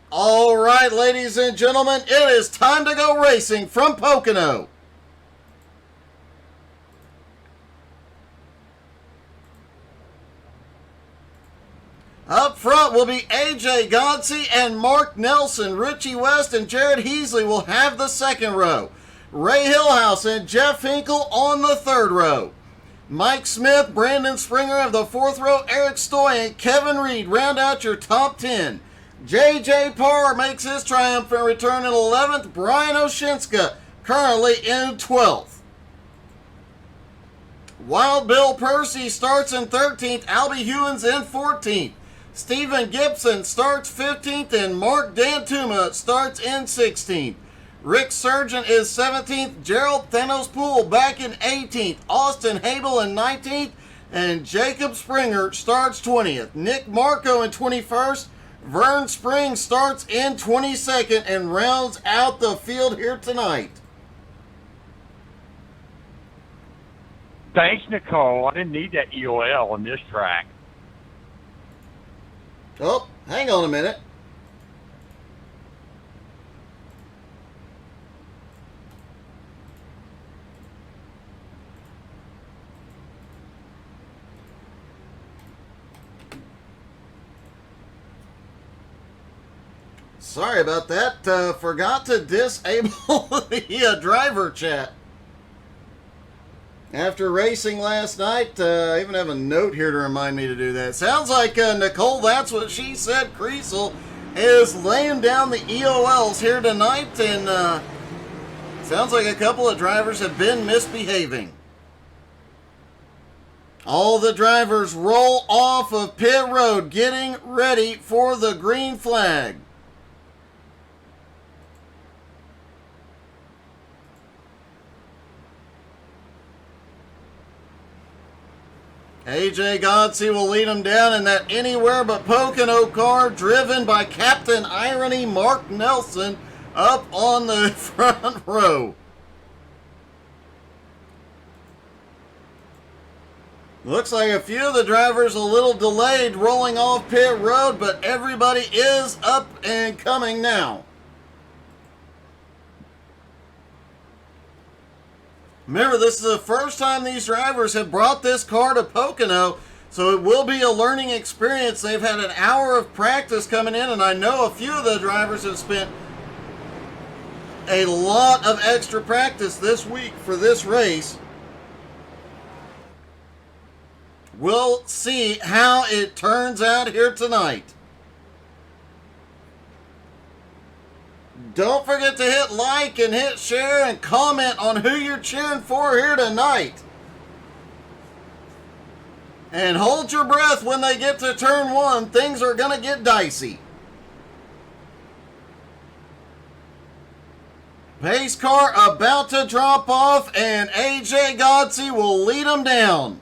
All right, ladies and gentlemen, it is time to go racing from Pocono. Up front will be AJ Godsey and Mark Nelson. Richie West and Jared Heasley will have the second row. Ray Hillhouse and Jeff Hinkle on the third row. Mike Smith, Brandon Springer of the fourth row, Eric Stoy and Kevin Reed round out your top 10. J.J. Parr makes his triumphant return in 11th. Brian Oshinska currently in 12th. Wild Bill Percy starts in 13th. Albie Hewins in 14th. Stephen Gibson starts 15th, and Mark Dantuma starts in 16th. Rick Surgeon is 17th. Gerald Thanos Poole back in 18th. Austin Habel in 19th. And Jacob Springer starts 20th. Nick Marco in 21st. Vern Springs starts in 22nd and rounds out the field here tonight. Thanks, Nicole. I didn't need that EOL on this track. Oh, hang on a minute. Sorry about that. Forgot to disable the driver chat. After racing last night, I even have a note here to remind me to do that. Sounds like Nicole, that's what she said. Creasel is laying down the EOLs here tonight, and sounds like a couple of drivers have been misbehaving. All the drivers roll off of pit road, getting ready for the green flag. AJ Godsey will lead them down in that Anywhere But Pocono car, driven by Captain Irony Mark Nelson up on the front row. Looks like a few of the drivers a little delayed rolling off pit road, but everybody is up and coming now. Remember, this is the first time these drivers have brought this car to Pocono, so it will be a learning experience. They've had an hour of practice coming in, and I know a few of the drivers have spent a lot of extra practice this week for this race. We'll see how it turns out here tonight. Don't forget to hit like and hit share and comment on who you're cheering for here tonight. And hold your breath when they get to turn one. Things are going to get dicey. Pace car about to drop off, and AJ Godsey will lead them down.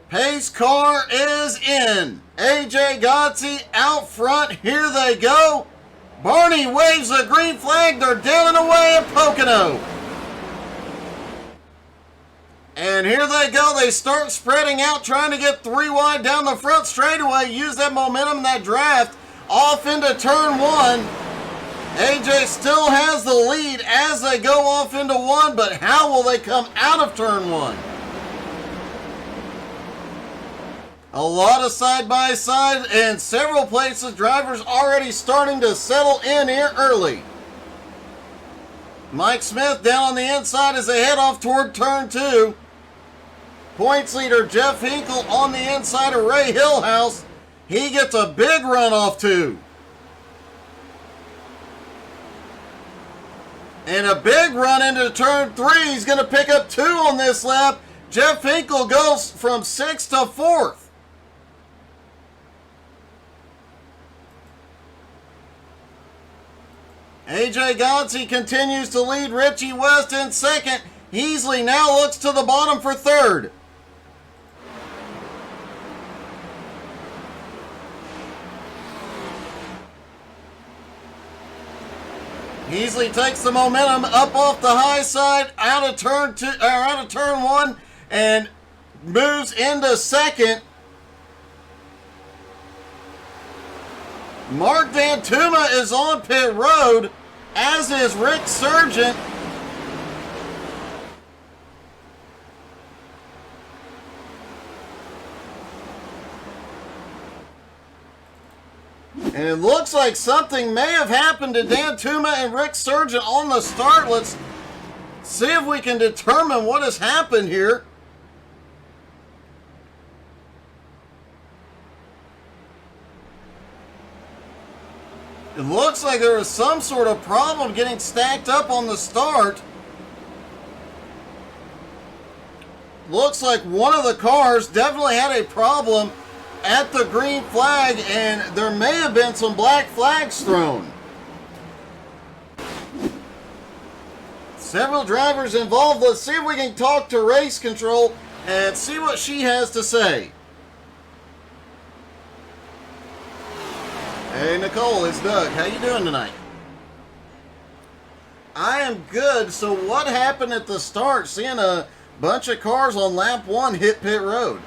Pace car is in. AJ Godsey out front. Here they go. Barney waves the green flag. They're down and away at Pocono. And here they go. They start spreading out, trying to get three wide down the front straightaway. Use that momentum, that draft, off into turn one. AJ still has the lead as they go off into one, but how will they come out of turn one? A lot of side-by-side and several places. Drivers already starting to settle in here early. Mike Smith down on the inside as they head off toward turn two. Points leader Jeff Hinkle on the inside of Ray Hillhouse. He gets a big run off two. And a big run into turn three. He's going to pick up two on this lap. Jeff Hinkle goes from 6th to 4th. AJ Godsey continues to lead Richie West in second. Heasley now looks to the bottom for third. Heasley takes the momentum up off the high side, out of turn one, and moves into second. Mark Dantuma is on pit road, as is Rick Sargent. And it looks like something may have happened to Dantuma and Rick Sargent on the start. Let's see if we can determine what has happened here. It looks like there was some sort of problem getting stacked up on the start. Looks like one of the cars definitely had a problem at the green flag, and there may have been some black flags thrown. Several drivers involved. Let's see if we can talk to race control and see what she has to say. Hey Nicole, it's Doug. How you doing tonight? I am good. So what happened at the start? Seeing a bunch of cars on lap 1 hit pit road.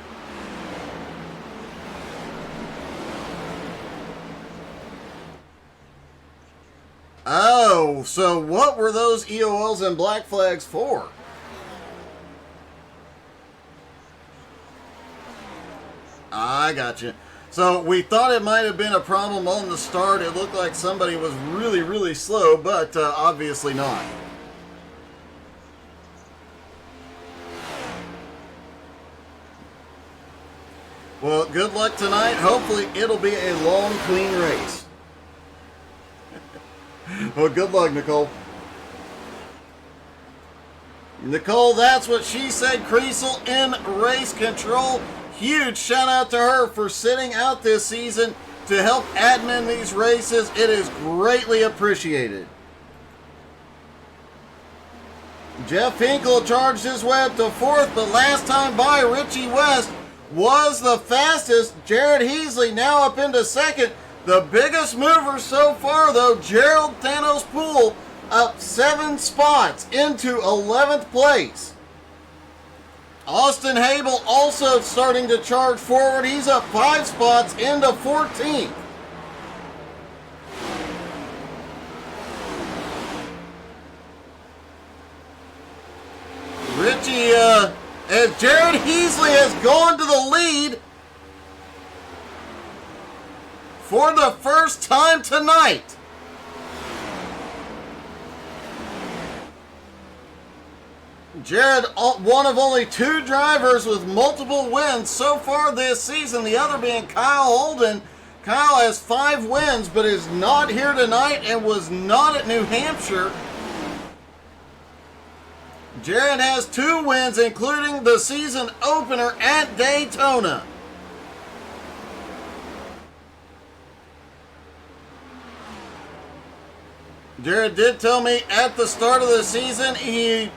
Oh, so what were those EOLs and black flags for? I got you. So we thought it might have been a problem on the start. It looked like somebody was really, really slow, but obviously not. Well, good luck tonight. Hopefully it'll be a long, clean race. Well, good luck, Nicole. Nicole, that's what she said. Creasel in race control. Huge shout out to her for sitting out this season to help admin these races. It is greatly appreciated. Jeff Hinkle charged his way up to 4th, but last time by, Richie West was the fastest. Jared Heasley now up into 2nd. The biggest mover so far, though, Gerald Thanos Poole up 7 spots into 11th place. Austin Hable also starting to charge forward. He's up 5 spots into 14th. Richie, as Jared Heasley has gone to the lead for the first time tonight. Jared, one of only 2 drivers with multiple wins so far this season, the other being Kyle Holden. Kyle has 5 wins, but is not here tonight and was not at New Hampshire. Jared has 2 wins, including the season opener at Daytona. Jared did tell me at the start of the season,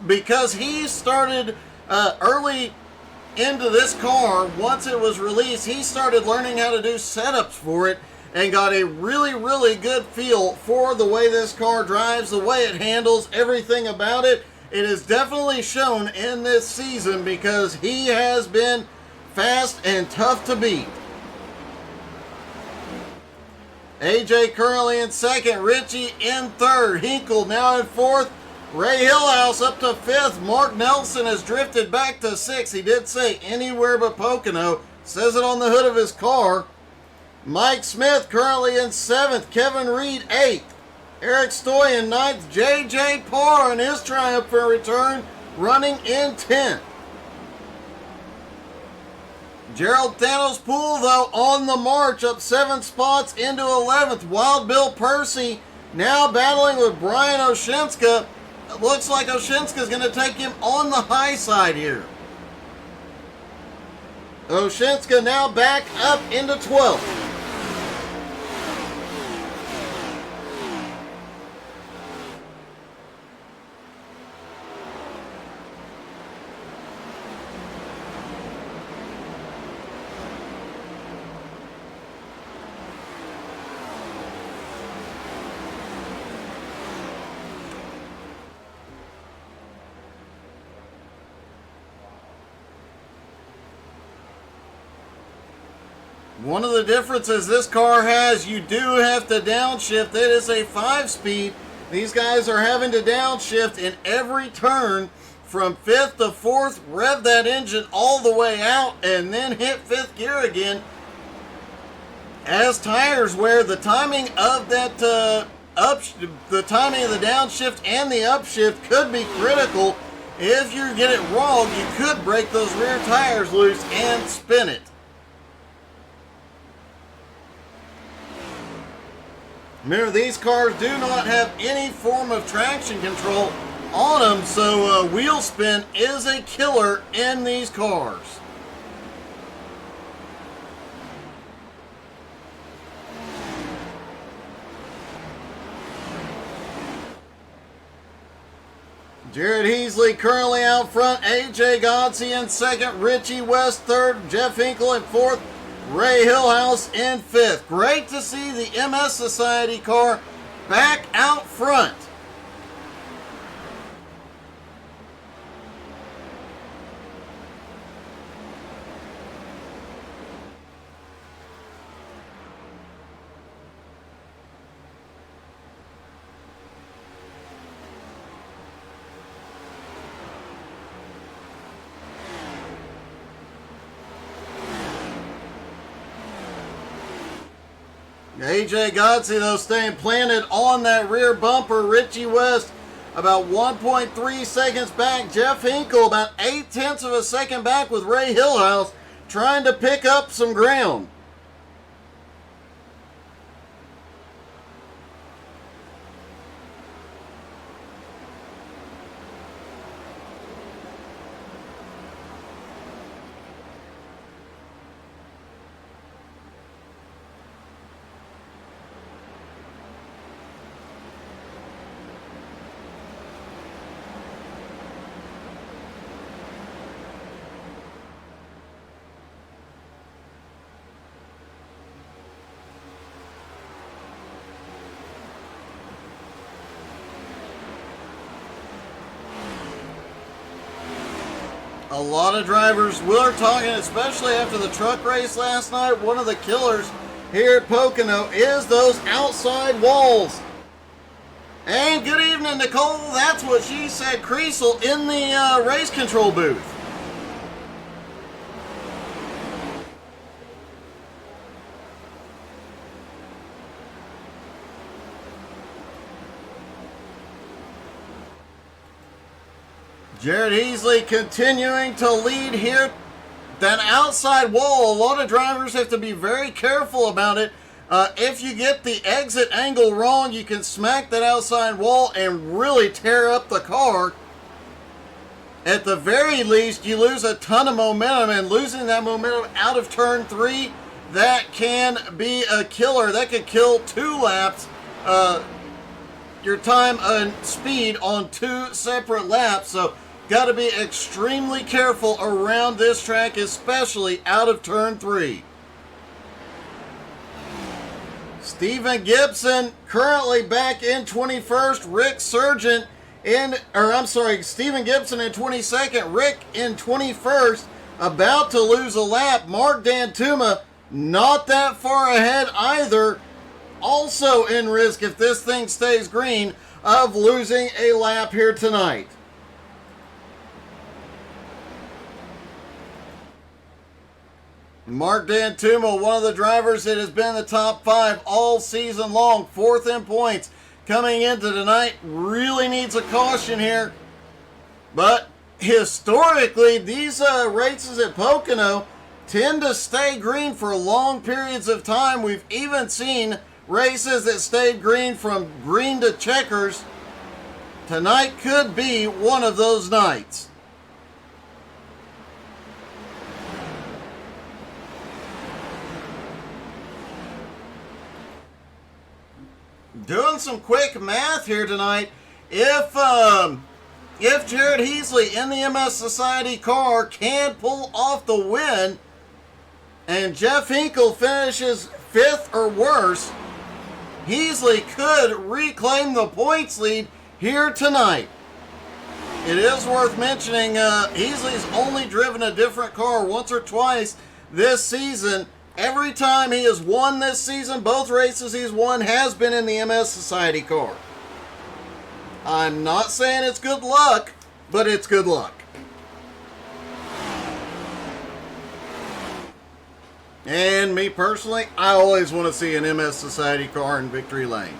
because he started early into this car, once it was released, he started learning how to do setups for it and got a really, really good feel for the way this car drives, the way it handles, everything about it. It is definitely shown in this season because he has been fast and tough to beat. AJ currently in 2nd, Richie in 3rd, Hinkle now in 4th, Ray Hillhouse up to 5th. Mark Nelson has drifted back to 6th. He did say anywhere but Pocono. Says it on the hood of his car. Mike Smith currently in 7th. Kevin Reed 8th. Eric Stoy in 9th. J.J. Parr in his triumphant return running in 10th. Gerald Thanos Poole, though, on the march up 7 spots into 11th. Wild Bill Percy now battling with Brian Oshinska. It looks like Oshinska is going to take him on the high side here. Oshinska now back up into 12th. One of the differences this car has, you do have to downshift. It is a 5-speed. These guys are having to downshift in every turn from 5th to 4th, rev that engine all the way out, and then hit 5th gear again. As tires wear, the timing of that the timing of the downshift and the upshift could be critical. If you get it wrong, you could break those rear tires loose and spin it. Remember, these cars do not have any form of traction control on them, so wheel spin is a killer in these cars. Jared Heasley currently out front, AJ Godsey in second, Richie West third, Jeff Hinkle in fourth, Ray Hillhouse in fifth. Great to see the MS Society car back out front. AJ Godsey, though, staying planted on that rear bumper. Richie West about 1.3 seconds back. Jeff Hinkle about 0.8 of a second back with Ray Hillhouse trying to pick up some ground. A lot of drivers were talking, especially after the truck race last night. One of the killers here at Pocono is those outside walls. And good evening, Nicole. That's what she said, Creasel, in the race control booth. Jared Heasley continuing to lead here. That outside wall, a lot of drivers have to be very careful about it. If you get the exit angle wrong, you can smack that outside wall and really tear up the car. At the very least, you lose a ton of momentum, and losing that momentum out of turn 3, that can be a killer. That could kill 2 laps. Your time and speed on 2 separate laps. So got to be extremely careful around this track, especially out of turn 3. Stephen Gibson currently back in 21st. Rick Sargent Stephen Gibson in 22nd. Rick in 21st, about to lose a lap. Mark Dantuma not that far ahead either. Also in risk, if this thing stays green, of losing a lap here tonight. Mark Dantuma, one of the drivers that has been in the top 5 all season long, 4th in points coming into tonight, really needs a caution here. But historically, these races at Pocono tend to stay green for long periods of time. We've even seen races that stayed green from green to checkers. Tonight could be one of those nights. Doing some quick math here tonight. If Jared Heasley in the MS Society car can pull off the win, and Jeff Hinkle finishes 5th or worse, Heasley could reclaim the points lead here tonight. It is worth mentioning, Heasley's only driven a different car once or twice this season. Every time he has won this season, both races he's won has been in the MS Society car. I'm not saying it's good luck, but it's good luck. And me personally, I always want to see an MS Society car in victory lane.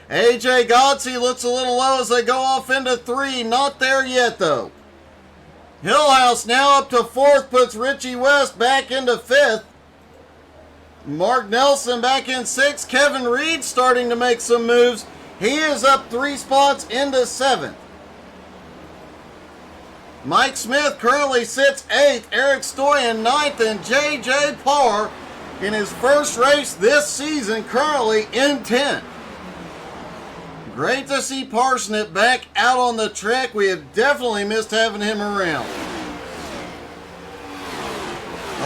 AJ Godsey looks a little low as they go off into 3. Not there yet, though. Hillhouse now up to 4th, puts Richie West back into 5th. Mark Nelson back in 6th. Kevin Reed starting to make some moves. He is up 3 spots into 7th. Mike Smith currently sits 8th. Eric Stoy in 9th. And J.J. Parr in his first race this season currently in 10th. Great to see Parsnip back out on the track. We have definitely missed having him around.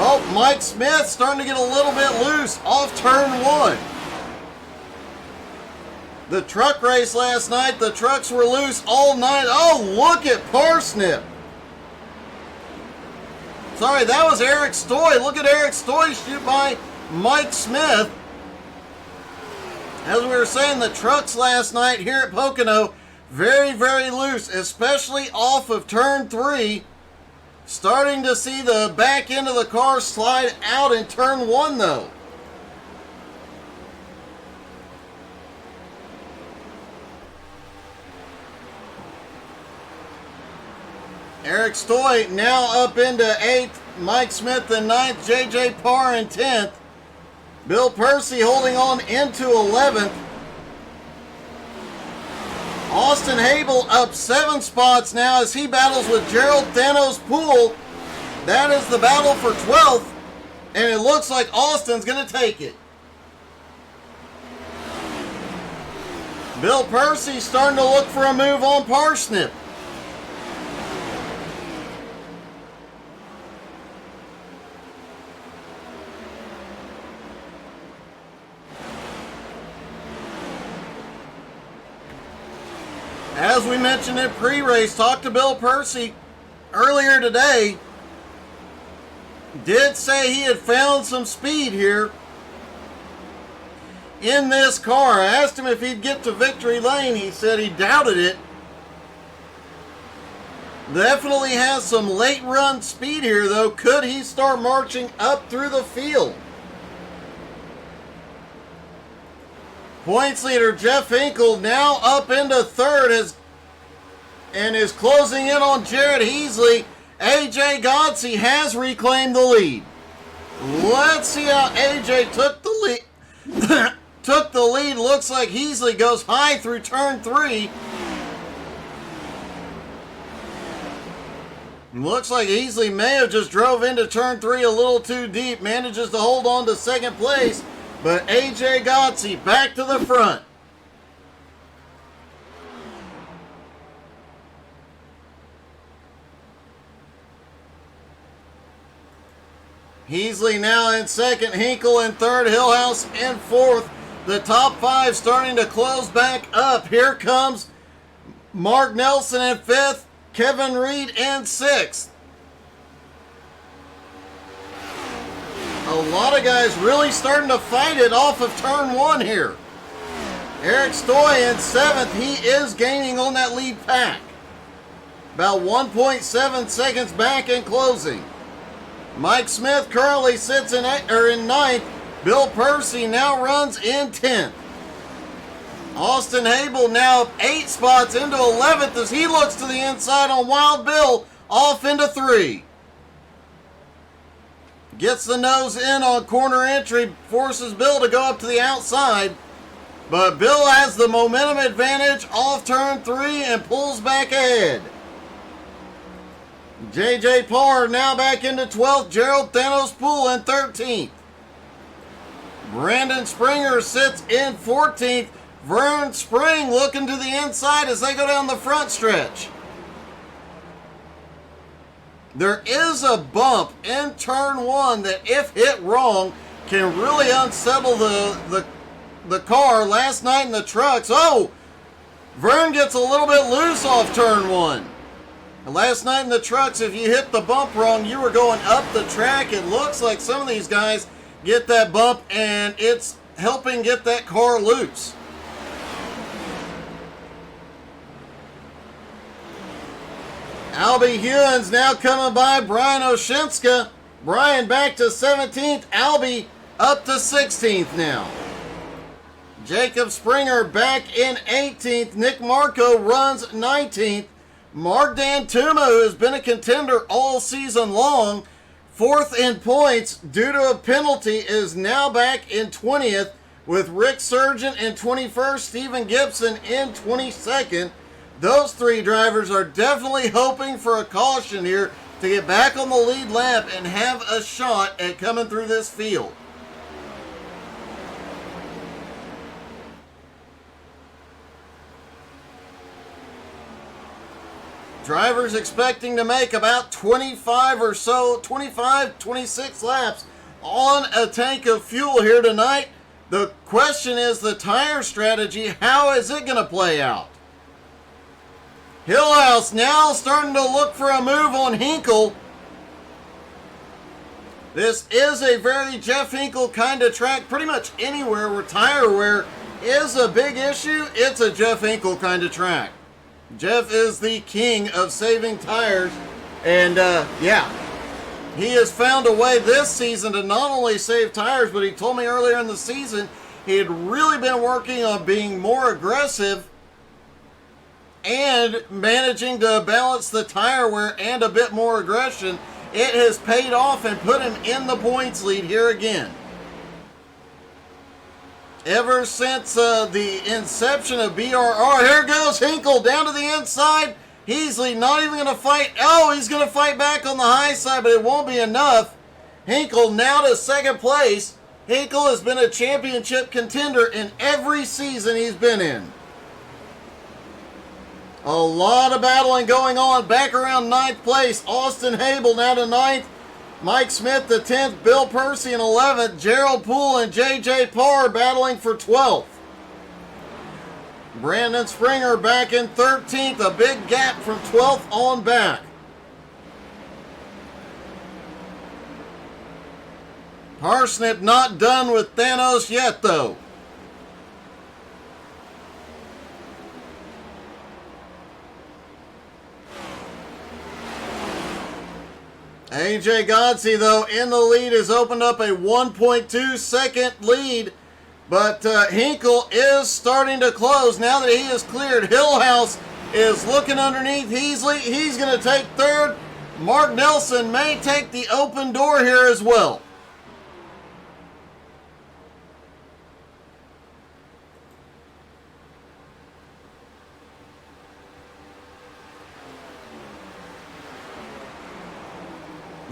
Oh, Mike Smith starting to get a little bit loose off turn 1. The truck race last night, the trucks were loose all night. Oh, look at Parsnip. Sorry, that was Eric Stoy. Look at Eric Stoy shoot by Mike Smith. As we were saying, the trucks last night here at Pocono, very, very loose, especially off of turn 3. Starting to see the back end of the car slide out in turn 1, though. Eric Stoy now up into 8th. Mike Smith in 9th. J.J. Parr in 10th. Bill Percy holding on into 11th. Austin Habel up 7 spots now as he battles with Gerald Thanos Poole. That is the battle for 12th. And it looks like Austin's going to take it. Bill Percy starting to look for a move on Parsnip. As we mentioned in pre-race, talked to Bill Percy earlier today. Did say he had found some speed here in this car. I asked him if he'd get to victory lane. He said he doubted it. Definitely has some late run speed here, though. Could he start marching up through the field? Points leader Jeff Hinkle now up into 3rd and is closing in on Jared Heasley. AJ Godsey has reclaimed the lead. Let's see how AJ took the lead. Took the lead. Looks like Heasley goes high through turn 3. Looks like Heasley may have just drove into turn 3 a little too deep. Manages to hold on to 2nd place. But AJ Godsey back to the front. Heasley now in 2nd, Hinkle in 3rd, Hillhouse in 4th. The top 5 starting to close back up. Here comes Mark Nelson in 5th, Kevin Reed in 6th. A lot of guys really starting to fight it off of turn 1 here. Eric Stoy in 7th. He is gaining on that lead pack. About 1.7 seconds back in closing. Mike Smith currently sits in 9th. Bill Percy now runs in 10th. Austin Habel now 8 spots into 11th as he looks to the inside on Wild Bill off into 3. Gets the nose in on corner entry, forces Bill to go up to the outside. But Bill has the momentum advantage off turn 3 and pulls back ahead. J.J. Parr now back into 12th. Gerald Thanos Poole in 13th. Brandon Springer sits in 14th. Vern Spring looking to the inside as they go down the front stretch. There is a bump in turn 1 that, if hit wrong, can really unsettle the car. Last night in the trucks, oh, Vern gets a little bit loose off turn 1. Last night in the trucks, if you hit the bump wrong, you were going up the track. It looks like some of these guys get that bump, and it's helping get that car loose. Albie Hewins now coming by Brian Oshinska. Brian back to 17th. Albie up to 16th now. Jacob Springer back in 18th. Nick Marco runs 19th. Mark Dantuma, who has been a contender all season long, 4th in points due to a penalty, is now back in 20th, with Rick Surgeon in 21st, Stephen Gibson in 22nd. Those three drivers are definitely hoping for a caution here to get back on the lead lap and have a shot at coming through this field. Drivers expecting to make about 25 or so, 25, 26 laps on a tank of fuel here tonight. The question is the tire strategy. How is it going to play out? Hillhouse now starting to look for a move on Hinkle. This is a very Jeff Hinkle kind of track. Pretty much anywhere where tire wear is a big issue, it's a Jeff Hinkle kind of track. Jeff is the king of saving tires, and yeah, he has found a way this season to not only save tires, but he told me earlier in the season he had really been working on being more aggressive and managing to balance the tire wear and a bit more aggression. It has paid off and put him in the points lead here again. Ever since the inception of BRR, here goes Hinkle down to the inside. Heasley not even going to fight. Oh, he's going to fight back on the high side, but it won't be enough. Hinkle now to second place. Hinkle has been a championship contender in every season he's been in. A lot of battling going on back around 9th place. Austin Habel now to 9th. Mike Smith the 10th. Bill Percy in 11th. Gerald Poole and J.J. Parr battling for 12th. Brandon Springer back in 13th. A big gap from 12th on back. Parsnip not done with Thanos yet, though. AJ Godsey, though, in the lead has opened up a 1.2 second lead, but Hinkle is starting to close now that he is cleared. Hillhouse is looking underneath Heasley. He's going to take third. Mark Nelson may take the open door here as well.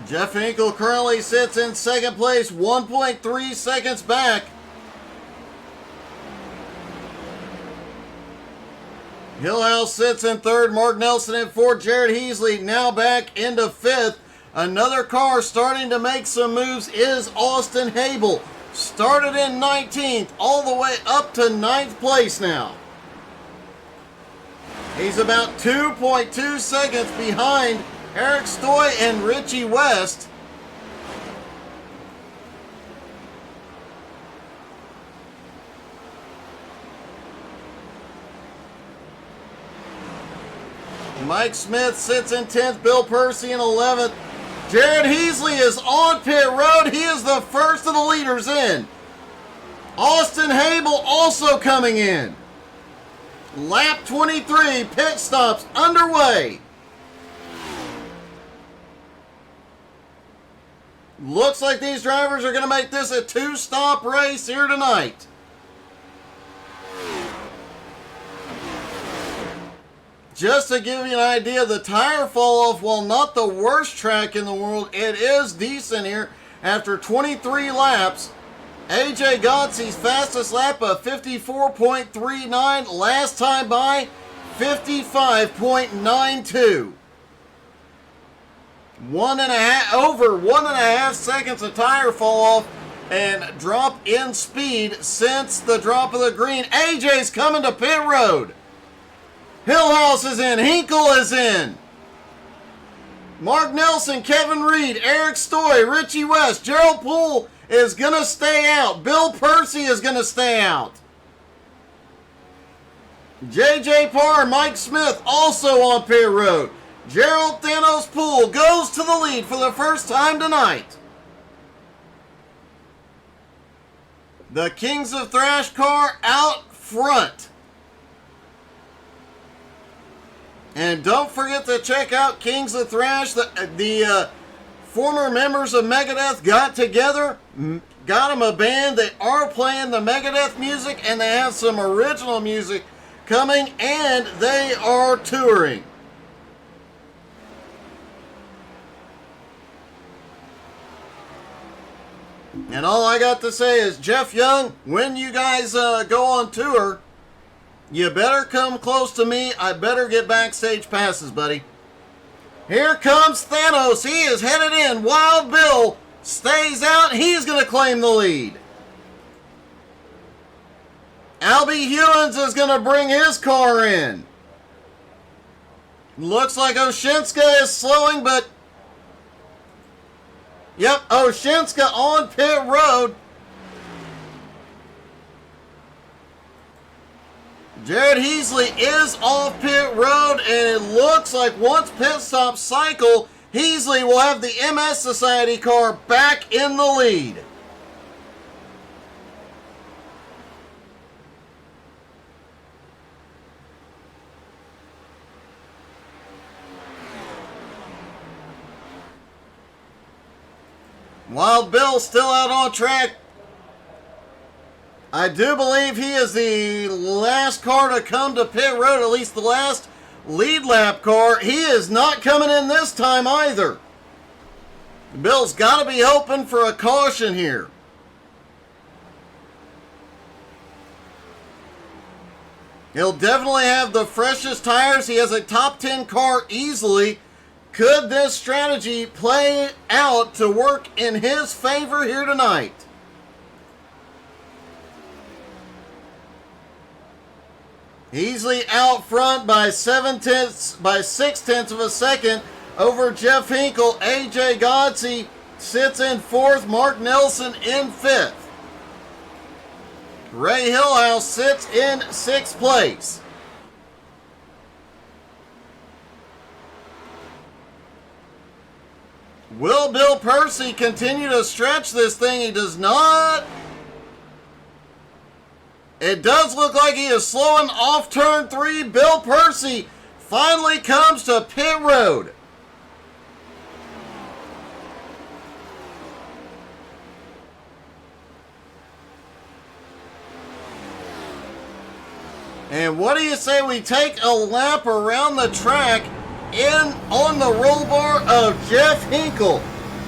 Jeff Hinkle currently sits in second place, 1.3 seconds back. Hillhouse sits in third, Mark Nelson in fourth, Jared Heasley now back into fifth. Another car starting to make some moves is Austin Habel. Started in 19th, all the way up to 9th place now. He's about 2.2 seconds behind Eric Stoy and Richie West. Mike Smith sits in 10th, Bill Percy in 11th. Jared Heasley is on pit road. He is the first of the leaders in. Austin Habel also coming in. Lap 23, pit stops underway. Looks like these drivers are going to make this a two-stop race here tonight. Just to give you an idea, the tire fall off, while not the worst track in the world, it is decent here. After 23 laps, AJ Godsey's fastest lap of 54.39, last time by 55.92. Over 1.5 seconds of tire fall off and drop in speed since the drop of the green. AJ's coming to pit road. Hillhouse is in. Hinkle is in. Mark Nelson, Kevin Reed, Eric Stoy, Richie West, Gerald Poole is going to stay out. Bill Percy is going to stay out. J.J. Parr, Mike Smith also on pit road. Gerald Thanos Poole goes to the lead for the first time tonight. The Kings of Thrash car out front. And don't forget to check out Kings of Thrash. The former members of Megadeth got together, got them a band. They are playing the Megadeth music, and they have some original music coming, and they are touring. And all I got to say is, Jeff Young, when you guys go on tour, you better come close to me. I better get backstage passes, buddy. Here comes Thanos. He is headed in. Wild Bill stays out. He's going to claim the lead. Albie Hewins is going to bring his car in. Looks like Oshinska is slowing, but... Yep, Oshinska on pit road. Jared Heasley is off pit road, and it looks like once pit stops cycle, Heasley will have the MS Society car back in the lead. Wild Bill still out on track. I do believe he is the last car to come to pit road, at least the last lead lap car. He is not coming in this time either. Bill's got to be hoping for a caution here. He'll definitely have the freshest tires. He has a top 10 car easily. Could this strategy play out to work in his favor here tonight? Easily out front by 6/10 of a second over Jeff Hinkle. AJ Godsey sits in 4th. Mark Nelson in 5th. Ray Hillhouse sits in 6th place. Will Bill Percy continue to stretch this thing? He does not. It does look like he is slowing off turn 3. Bill Percy finally comes to pit road. And what do you say we take a lap around the track in on the roll bar of Jeff Hinkle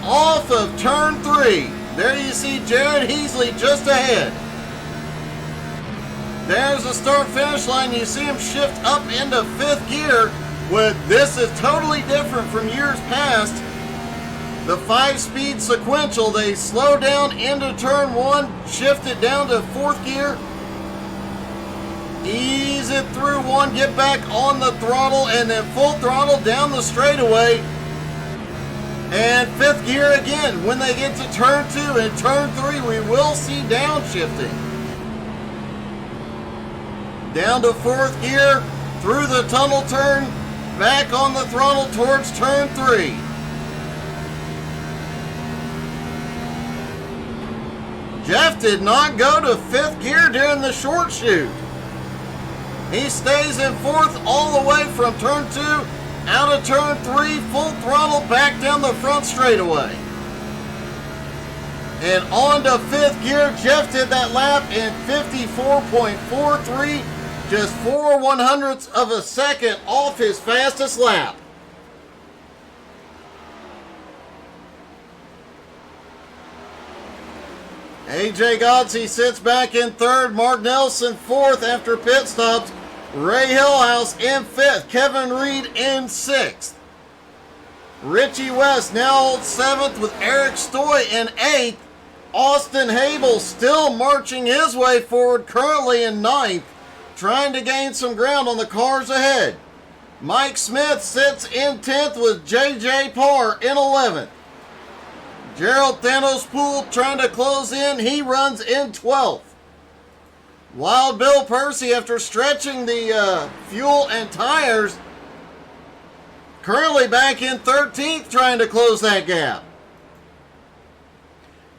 off of turn 3. There you see Jared Heasley just ahead. There's the start finish line. You see him shift up into 5th gear. This is totally different from years past. The 5-speed sequential, they slow down into turn 1, shift it down to 4th gear, ease it through 1, get back on the throttle, and then full throttle down the straightaway. And 5th gear again. When they get to turn 2 and turn 3, we will see downshifting. Down to 4th gear, through the tunnel turn, back on the throttle towards turn 3. Jeff did not go to 5th gear during the short shoot. He stays in 4th all the way from turn 2, out of turn 3, full throttle back down the front straightaway. And on to 5th gear, Jeff did that lap in 54.43, just 4/100ths of a second off his fastest lap. AJ Godsey sits back in 3rd, Mark Nelson 4th after pit stops, Ray Hillhouse in 5th, Kevin Reed in 6th. Richie West now 7th with Eric Stoy in 8th. Austin Habel still marching his way forward, currently in 9th, trying to gain some ground on the cars ahead. Mike Smith sits in 10th with J.J. Parr in 11th. Gerald Thanos Poole trying to close in. He runs in 12th. Wild Bill Percy, after stretching the fuel and tires, currently back in 13th trying to close that gap.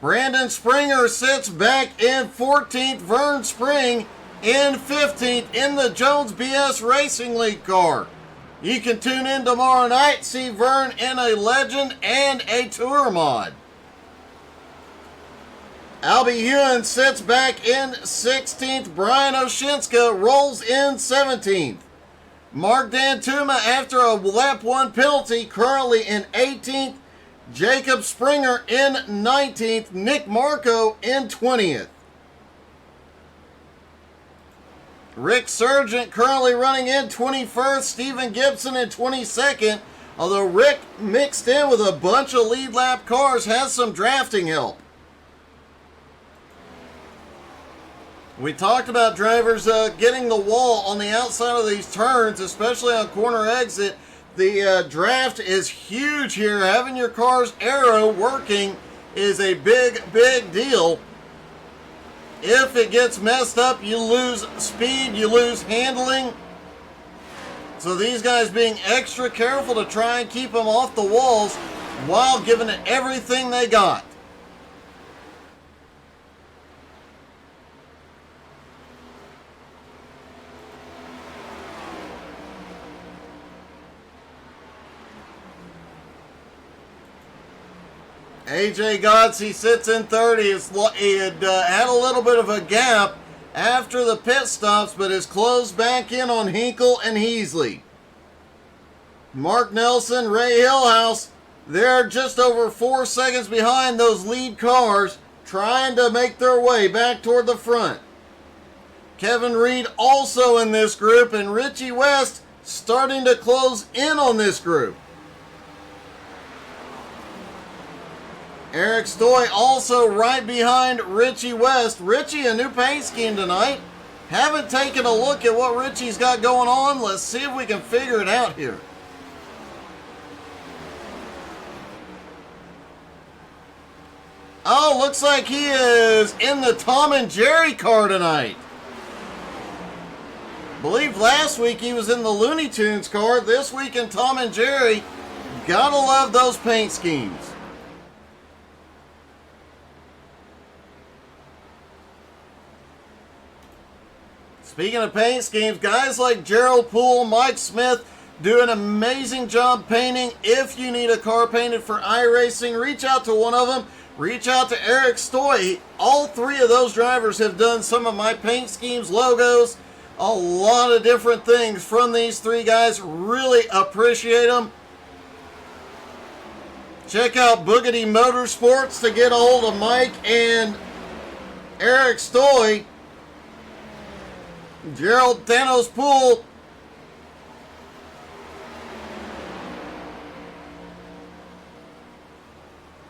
Brandon Springer sits back in 14th. Vern Spring in 15th in the Jones BS Racing League car. You can tune in tomorrow night, see Vern in a Legend and a Tour mod. Albie Ewan sits back in 16th. Brian Oshinska rolls in 17th. Mark Dantuma, after a lap 1 penalty, currently in 18th. Jacob Springer in 19th. Nick Marco in 20th. Rick Sargent currently running in 21st. Stephen Gibson in 22nd. Although Rick, mixed in with a bunch of lead lap cars, has some drafting help. We talked about drivers getting the wall on the outside of these turns, especially on corner exit. The draft is huge here. Having your car's aero working is a big, big deal. If it gets messed up, you lose speed, you lose handling. So these guys being extra careful to try and keep them off the walls while giving it everything they got. AJ Godsey sits in 30. He had had a little bit of a gap after the pit stops, but has closed back in on Hinkle and Heasley. Mark Nelson, Ray Hillhouse, they're just over 4 seconds behind those lead cars, trying to make their way back toward the front. Kevin Reed also in this group, and Richie West starting to close in on this group. Eric Stoy also right behind Richie West. Richie, a new paint scheme tonight. Haven't taken a look at what Richie's got going on. Let's see if we can figure it out here. Oh, looks like he is in the Tom and Jerry car tonight. Believe last week he was in the Looney Tunes car. This week in Tom and Jerry. Gotta love those paint schemes. Speaking of paint schemes, guys like Gerald Poole, Mike Smith do an amazing job painting. If you need a car painted for iRacing, reach out to one of them. Reach out to Eric Stoy. All three of those drivers have done some of my paint schemes, logos, a lot of different things from these three guys. Really appreciate them. Check out Boogity Motorsports to get a hold of Mike and Eric Stoy. Gerald Thanos Poole.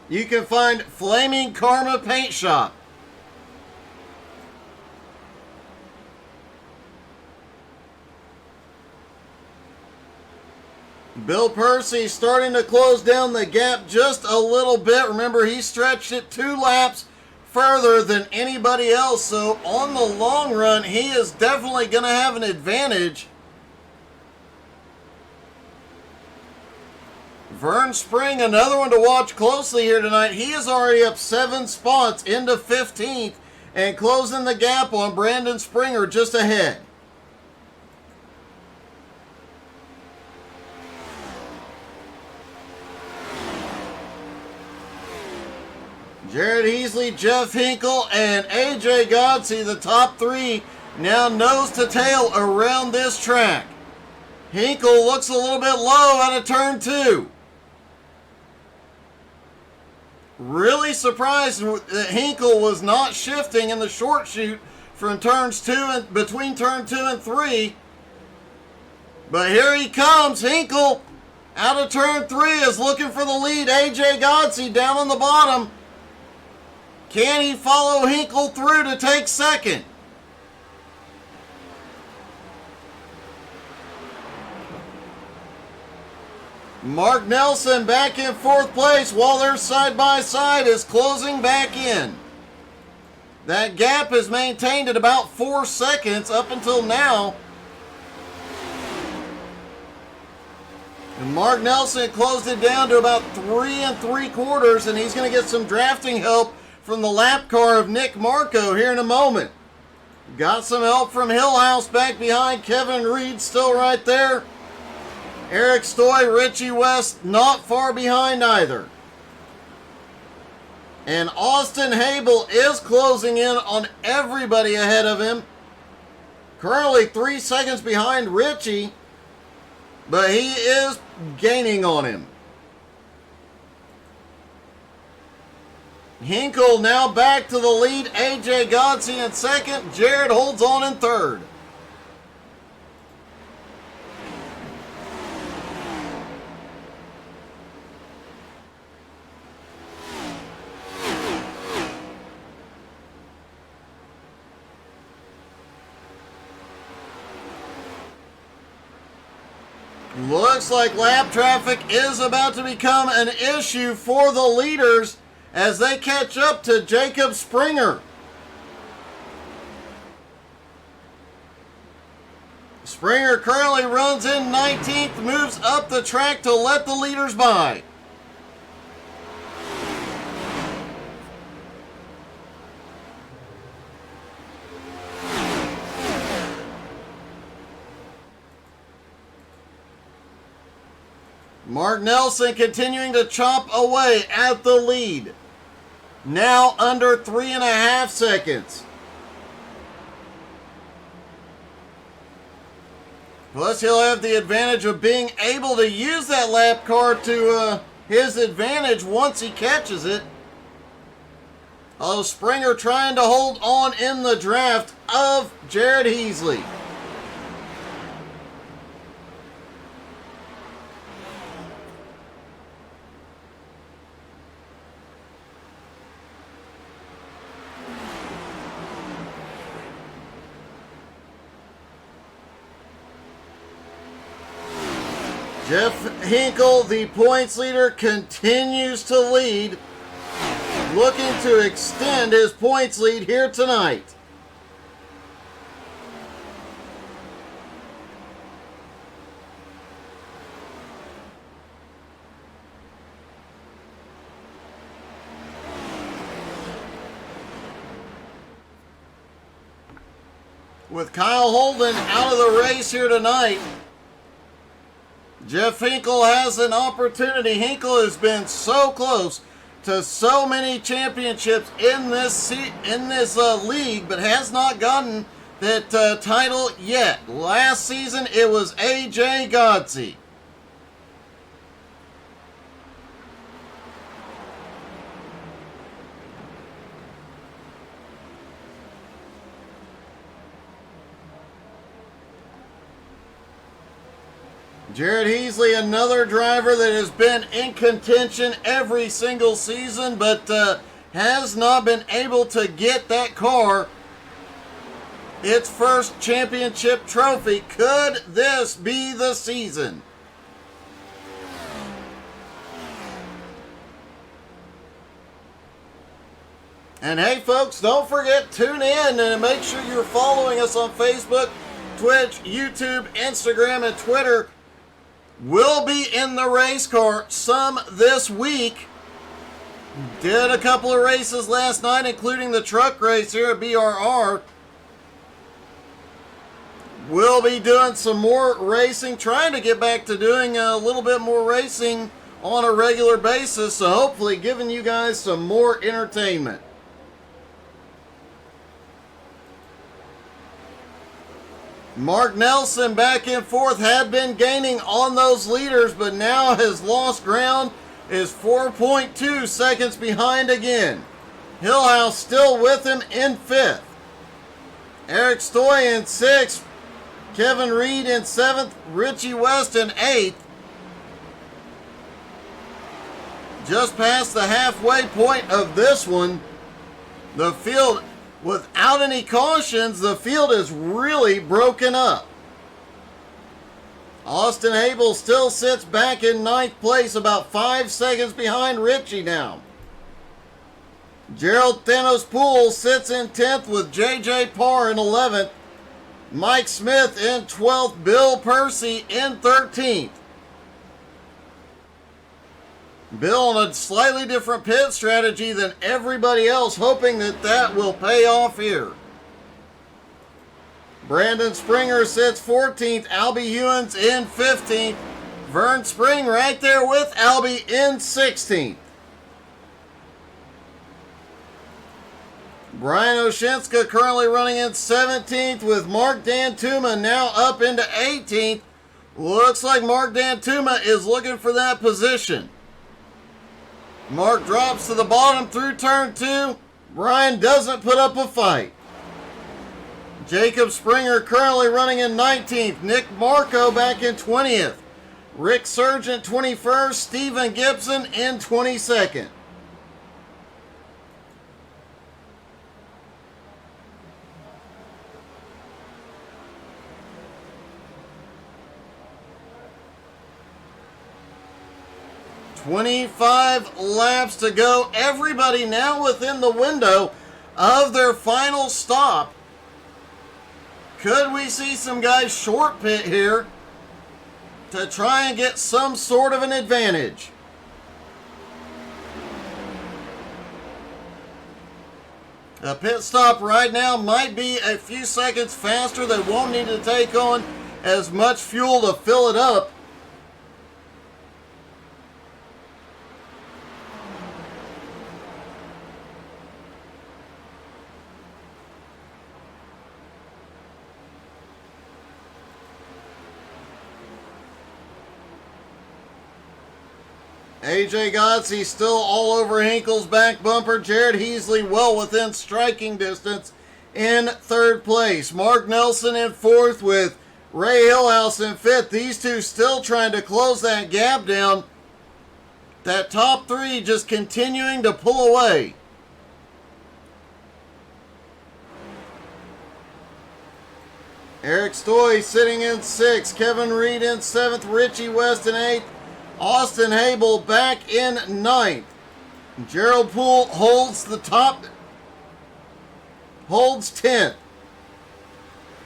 You can find Flaming Karma Paint Shop. Bill Percy starting to close down the gap just a little bit. Remember, he stretched it 2 laps further than anybody else, so on the long run he is definitely going to have an advantage. Vern Spring, another one to watch closely here tonight. He is already up 7 spots into 15th and closing the gap on Brandon Springer just ahead. Jared Heasley, Jeff Hinkle, and AJ Godsey, the top 3, now nose to tail around this track. Hinkle looks a little bit low out of turn 2. Really surprised that Hinkle was not shifting in the short chute from between turn 2 and 3. But here he comes. Hinkle out of turn 3 is looking for the lead. AJ Godsey down on the bottom. Can he follow Hinkle through to take second? Mark Nelson back in 4th place while they're side by side is closing back in. That gap is maintained at about 4 seconds up until now. And Mark Nelson closed it down to about 3 3/4, and he's going to get some drafting help from the lap car of Nick Marco here in a moment. Got some help from Hillhouse back behind. Kevin Reed still right there. Eric Stoy, Richie West not far behind either. And Austin Habel is closing in on everybody ahead of him. Currently 3 seconds behind Richie, but he is gaining on him. Hinkle now back to the lead. AJ Godsey in 2nd. Jared holds on in 3rd. Looks like lap traffic is about to become an issue for the leaders as they catch up to Jacob Springer. Springer currently runs in 19th, moves up the track to let the leaders by. Mark Nelson continuing to chomp away at the lead. Now under 3.5 seconds. Plus he'll have the advantage of being able to use that lap car to his advantage once he catches it. Although Springer trying to hold on in the draft of Jared Heasley. Jeff Hinkle, the points leader, continues to lead, looking to extend his points lead here tonight. With Kyle Holden out of the race here tonight, Jeff Hinkle has an opportunity. Hinkle has been so close to so many championships in this league, but has not gotten that title yet. Last season, it was AJ Godsey. Jared Heasley, another driver that has been in contention every single season, but has not been able to get that car its first championship trophy. Could this be the season? And hey folks, don't forget, tune in and make sure you're following us on Facebook, Twitch, YouTube, Instagram, and Twitter. We'll be in the race car some this week. Did a couple of races last night, including the truck race here at BRR. We'll be doing some more racing, trying to get back to doing a little bit more racing on a regular basis, so hopefully giving you guys some more entertainment. Mark Nelson back in 4th, had been gaining on those leaders, but now has lost ground, is 4.2 seconds behind again. Hillhouse still with him in 5th. Eric Stoy in 6th. Kevin Reed in 7th. Richie West in 8th. Just past the halfway point of this one, the field, without any cautions, the field is really broken up. Austin Habel still sits back in 9th place, about 5 seconds behind Richie now. Gerald Thanos Poole sits in 10th with J.J. Parr in 11th. Mike Smith in 12th. Bill Percy in 13th. Bill on a slightly different pit strategy than everybody else, hoping that will pay off here. Brandon Springer sits 14th. Albie Hewins in 15th. Vern Spring right there with Albie in 16th. Brian Oshinska currently running in 17th with Mark Dantuma now up into 18th. Looks like Mark Dantuma is looking for that position. Mark drops to the bottom through turn 2. Brian doesn't put up a fight. Jacob Springer currently running in 19th. Nick Marco back in 20th. Rick Sargent 21st. Stephen Gibson in 22nd. "25 laps to go." Everybody now within the window of their final stop. Could we see some guys short pit here to try and get some sort of an advantage? A pit stop right now might be a few seconds faster. They won't need to take on as much fuel to fill it up. AJ Godsey still all over Hinkle's back bumper. Jared Heasley well within striking distance in 3rd place. Mark Nelson in 4th with Ray Hillhouse in 5th. These two still trying to close that gap down. That top 3 just continuing to pull away. Eric Stoy sitting in 6th. Kevin Reed in 7th. Richie West in 8th. Austin Habel back in 9th. Gerald Poole holds the top, holds 10th.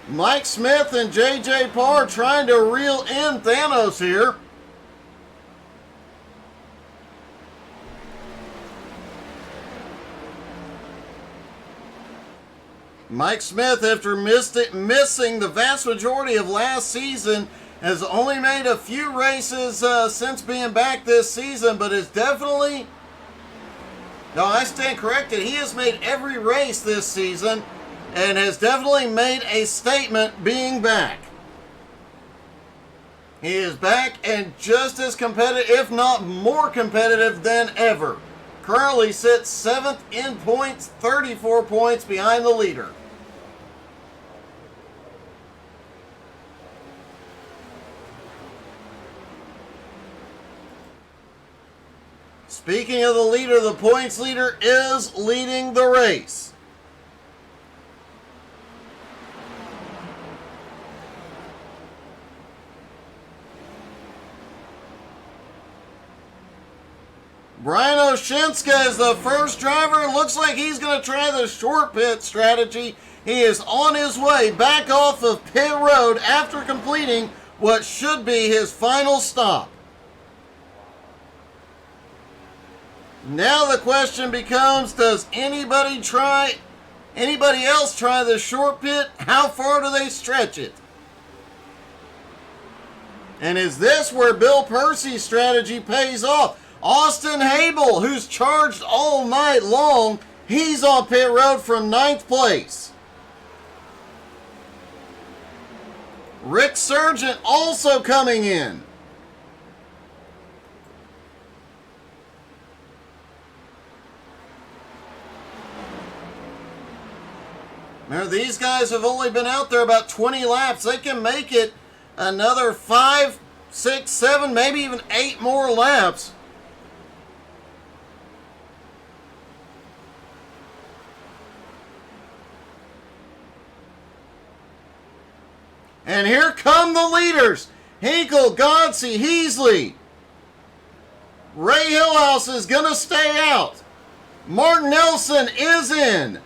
Mike Smith and J.J. Parr trying to reel in Thanos here. Mike Smith, after missing the vast majority of last season, has only made a few races since being back this season, but is definitely... No, I stand corrected. He has made every race this season and has definitely made a statement being back. He is back and just as competitive, if not more competitive than ever. Currently sits 7th in points, 34 points behind the leader. Speaking of the leader, the points leader is leading the race. Brian Oshinska is the first driver. Looks like he's going to try the short pit strategy. He is on his way back off of pit road after completing what should be his final stop. Now the question becomes, does anybody else try the short pit? How far do they stretch it? And is this where Bill Percy's strategy pays off? Austin Habel, who's charged all night long, he's on pit road from 9th place. Rick Sargent also coming in. Remember, these guys have only been out there about 20 laps. They can make it another 5, 6, 7, maybe even 8 more laps. And here come the leaders. Hinkle, Godsey, Heasley. Ray Hillhouse is going to stay out. Mark Nelson is in.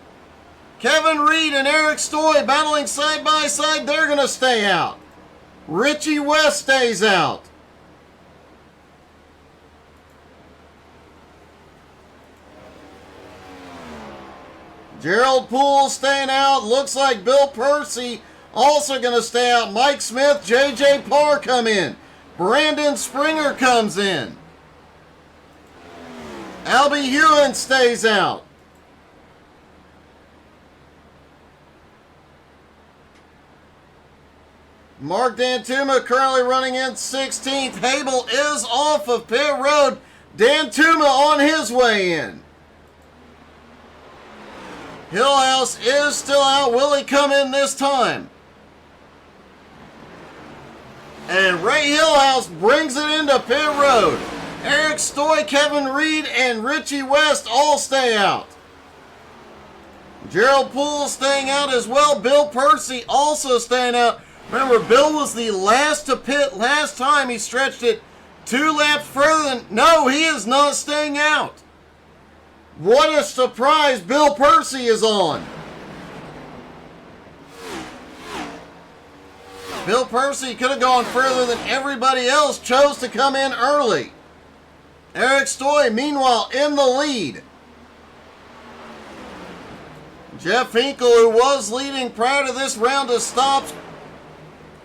Kevin Reed and Eric Stoy battling side by side. They're going to stay out. Richie West stays out. Gerald Poole staying out. Looks like Bill Percy also going to stay out. Mike Smith, J.J. Parr come in. Brandon Springer comes in. Albie Hewen stays out. Mark Dantuma currently running in 16th. Habel is off of pit road. Dantuma on his way in. Hillhouse is still out. Will he come in this time? And Ray Hillhouse brings it into pit road. Eric Stoy, Kevin Reed, and Richie West all stay out. Gerald Poole staying out as well. Bill Percy also staying out. Remember, Bill was the last to pit last time. He stretched it 2 laps further than... No, he is not staying out. What a surprise Bill Percy is on. Bill Percy could have gone further than everybody else. Chose to come in early. Eric Stoy, meanwhile, in the lead. Jeff Hinkle, who was leading prior to this round of stops,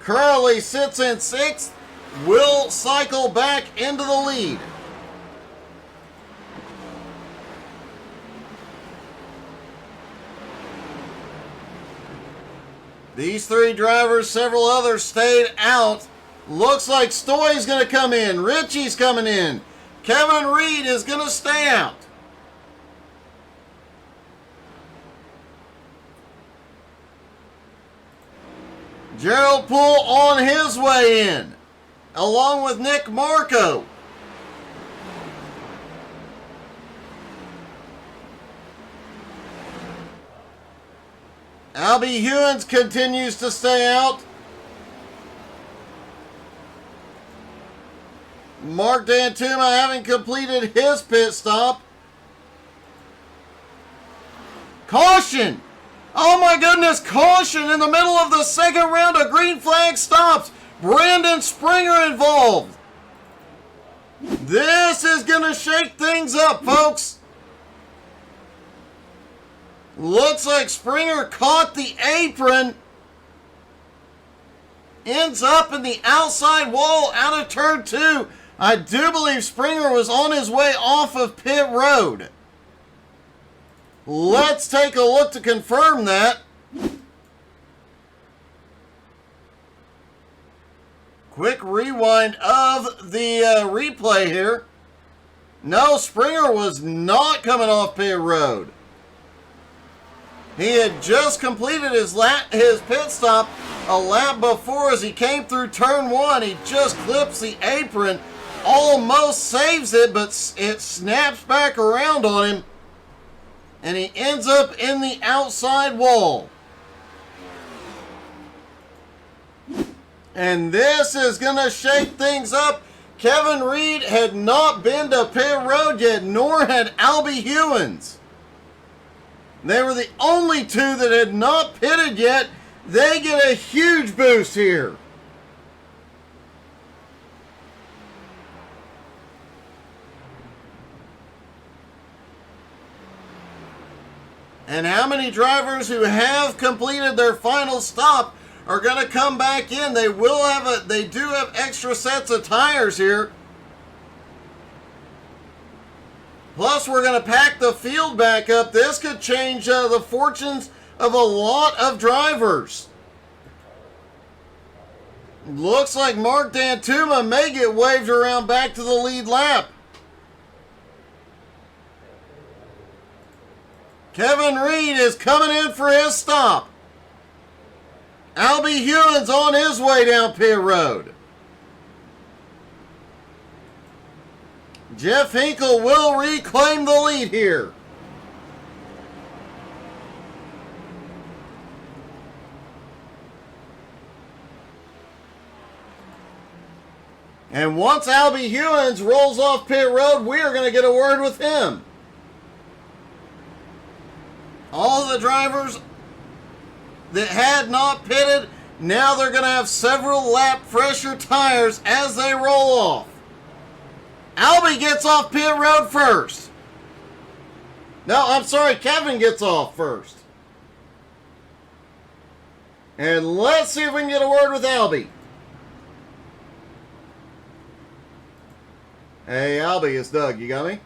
currently sits in 6th, will cycle back into the lead. These 3 drivers, several others stayed out. Looks like Stoy's going to come in. Richie's coming in. Kevin Reed is going to stay out. Gerald Poole on his way in, along with Nick Marco. Albie Hewens continues to stay out. Mark Dantuma having completed his pit stop. Caution! Oh my goodness, caution in the middle of the second round of green flag stops. Brandon Springer involved. This is going to shake things up, folks. Looks like Springer caught the apron. Ends up in the outside wall out of turn 2. I do believe Springer was on his way off of pit road. Let's take a look to confirm that. Quick rewind of the replay here. No, Springer was not coming off pit road. He had just completed his pit stop a lap before as he came through turn 1. He just clips the apron, almost saves it, but it snaps back around on him, and he ends up in the outside wall. And this is going to shake things up. Kevin Reed had not been to pit road yet, nor had Albie Hewens. They were the only 2 that had not pitted yet. They get a huge boost here. And how many drivers who have completed their final stop are going to come back in? They do have extra sets of tires here. Plus, we're going to pack the field back up. This could change the fortunes of a lot of drivers. Looks like Mark Dantuma may get waved around back to the lead lap. Kevin Reed is coming in for his stop. Albie Hewens on his way down pit road. Jeff Hinkle will reclaim the lead here. And once Albie Hewins rolls off pit road, we are going to get a word with him. All the drivers that had not pitted, now they're going to have several lap fresher tires as they roll off. Albie gets off pit road first. No, I'm sorry, Kevin gets off first. And let's see if we can get a word with Albie. Hey, Albie, it's Doug. You got me?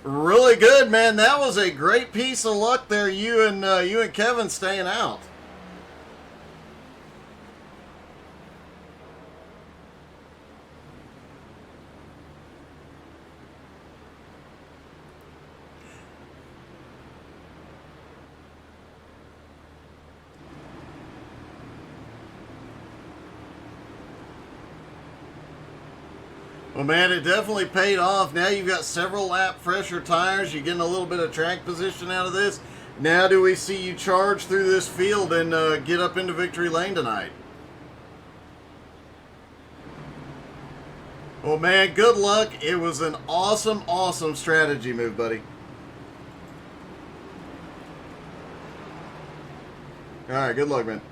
Really good, man. That was a great piece of luck there. You and Kevin staying out. Well, man, it definitely paid off. Now you've got several lap fresher tires. You're getting a little bit of track position out of this. Now do we see you charge through this field and get up into victory lane tonight? Well, man, good luck. It was an awesome, awesome strategy move, buddy. All right, good luck, man.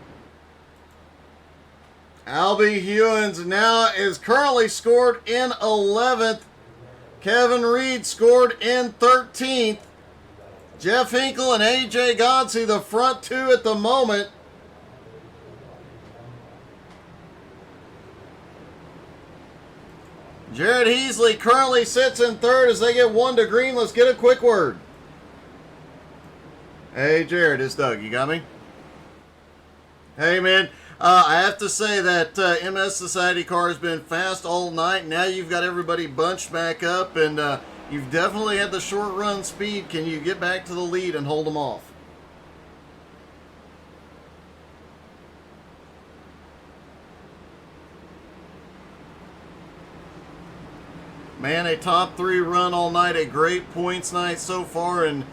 Albie Hewins now is currently scored in 11th. Kevin Reed scored in 13th. Jeff Hinkle and AJ Godsey, the front two at the moment. Jared Heasley currently sits in third as they get one to green. Let's get a quick word. Hey, Jared, it's Doug. You got me? Hey, man. I have to say that MS Society car has been fast all night. Now you've got everybody bunched back up, and you've definitely had the short run speed. Can you get back to the lead and hold them off? Man, a top three run all night, a great points night so far, and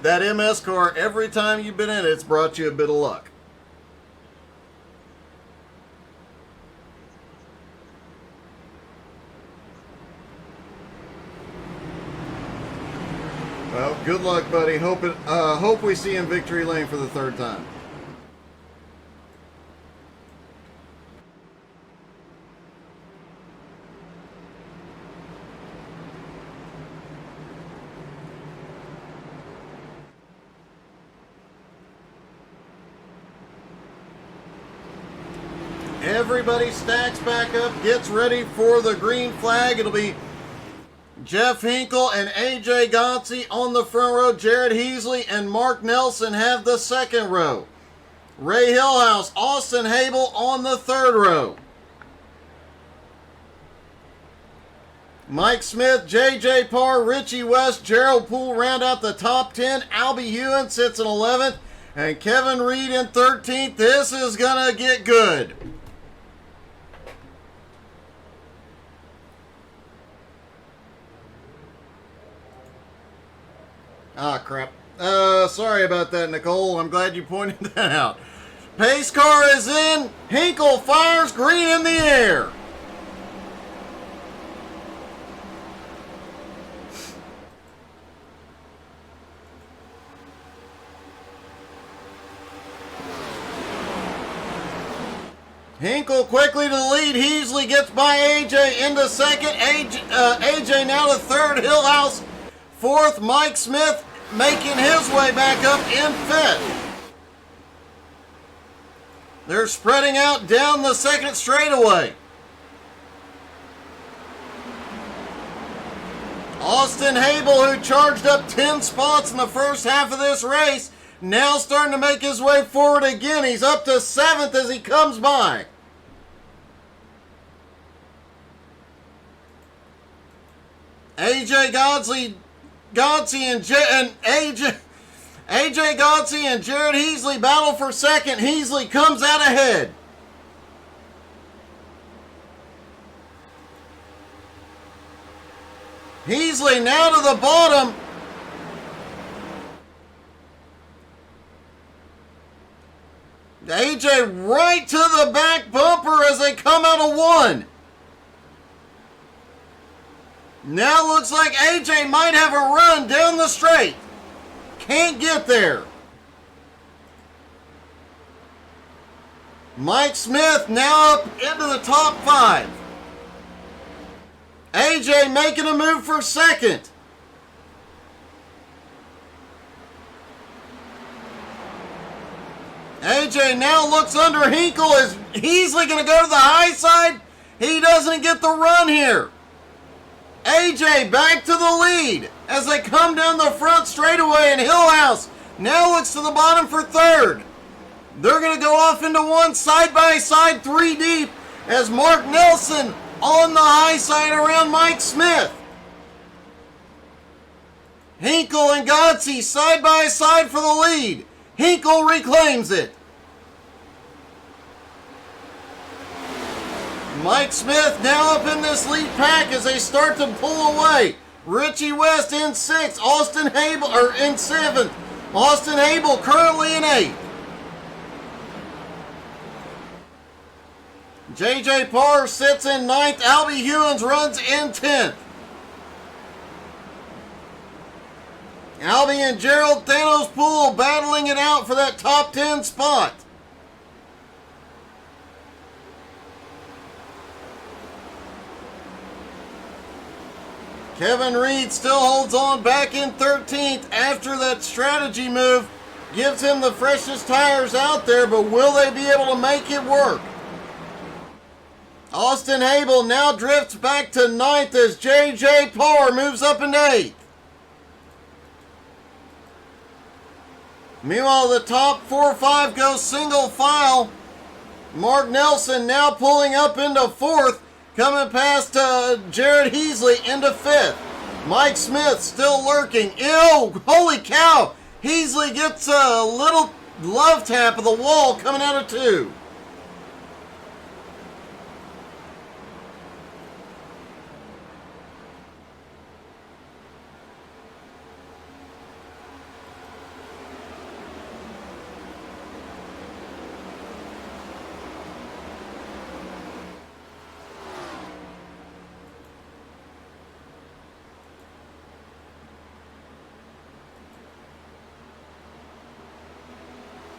that MS car, every time you've been in it, it's brought you a bit of luck. Well, good luck, buddy. Hope we see you in victory lane for the third time. Everybody stacks back up, gets ready for the green flag. It'll be Jeff Hinkle and AJ Godsey on the front row. Jared Heasley and Mark Nelson have the second row. Ray Hillhouse, Austin Habel on the third row. Mike Smith, JJ Parr, Richie West, Gerald Poole round out the top 10. Albie Hewins sits in 11th. And Kevin Reed in 13th. This is going to get good. Ah, crap. Sorry about that, Nicole. I'm glad you pointed that out. Pace car is in. Hinkle fires, green in the air. Hinkle quickly to the lead. Heasley gets by AJ into second. AJ now to third. Hillhouse fourth. Mike Smith making his way back up in fifth. They're spreading out down the second straightaway. Austin Habel, who charged up 10 spots in the first half of this race, now starting to make his way forward again. He's up to 7th as he comes by. AJ Godsey and AJ Godsey and Jared Heasley battle for second. Heasley comes out ahead. Heasley now to the bottom. AJ right to the back bumper as they come out of one. Now looks like AJ might have a run down the straight. Can't get there. Mike Smith now up into the top 5. AJ making a move for second. AJ now looks under Hinkle. Is Heasley going to go to the high side? He doesn't get the run here. AJ back to the lead as they come down the front straightaway, and Hillhouse now looks to the bottom for third. They're going to go off into one side by side, 3 deep, as Mark Nelson on the high side around Mike Smith. Hinkle and Godsey side by side for the lead. Hinkle reclaims it. Mike Smith now up in this lead pack as they start to pull away. Richie West in 6th, Austin Hable in 7th. Austin Hable currently in 8th. JJ Parr sits in 9th. Albie Hewins runs in 10th. Albie and Gerald Thanos Poole battling it out for that top 10 spot. Kevin Reed still holds on back in 13th after that strategy move gives him the freshest tires out there, but will they be able to make it work? Austin Hable now drifts back to 9th as JJ Parr moves up into 8th. Meanwhile, the top 4 or 5 go single file. Mark Nelson now pulling up into 4th, coming past Jared Heasley into 5th. Mike Smith still lurking. Ew, holy cow! Heasley gets a little love tap of the wall coming out of 2.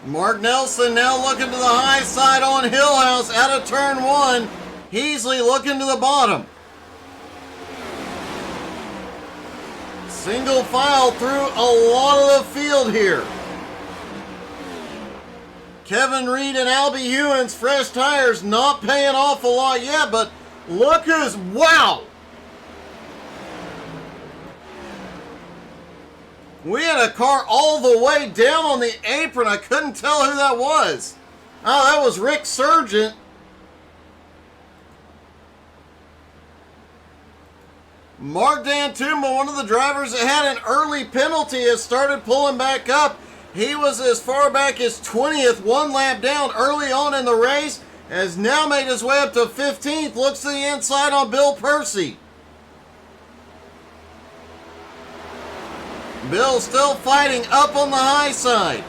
Mark Nelson now looking to the high side on Hillhouse out of turn 1. Heasley looking to the bottom. Single file through a lot of the field here. Kevin Reed and Albie Hewins, fresh tires, not paying off a lot yet, but look who's, wow! We had a car all the way down on the apron. I couldn't tell who that was. Oh, that was Rick Sargent. Mark Dantuma, one of the drivers that had an early penalty, has started pulling back up. He was as far back as 20th, 1 lap down early on in the race, has now made his way up to 15th, looks to the inside on Bill Percy. Bill still fighting up on the high side.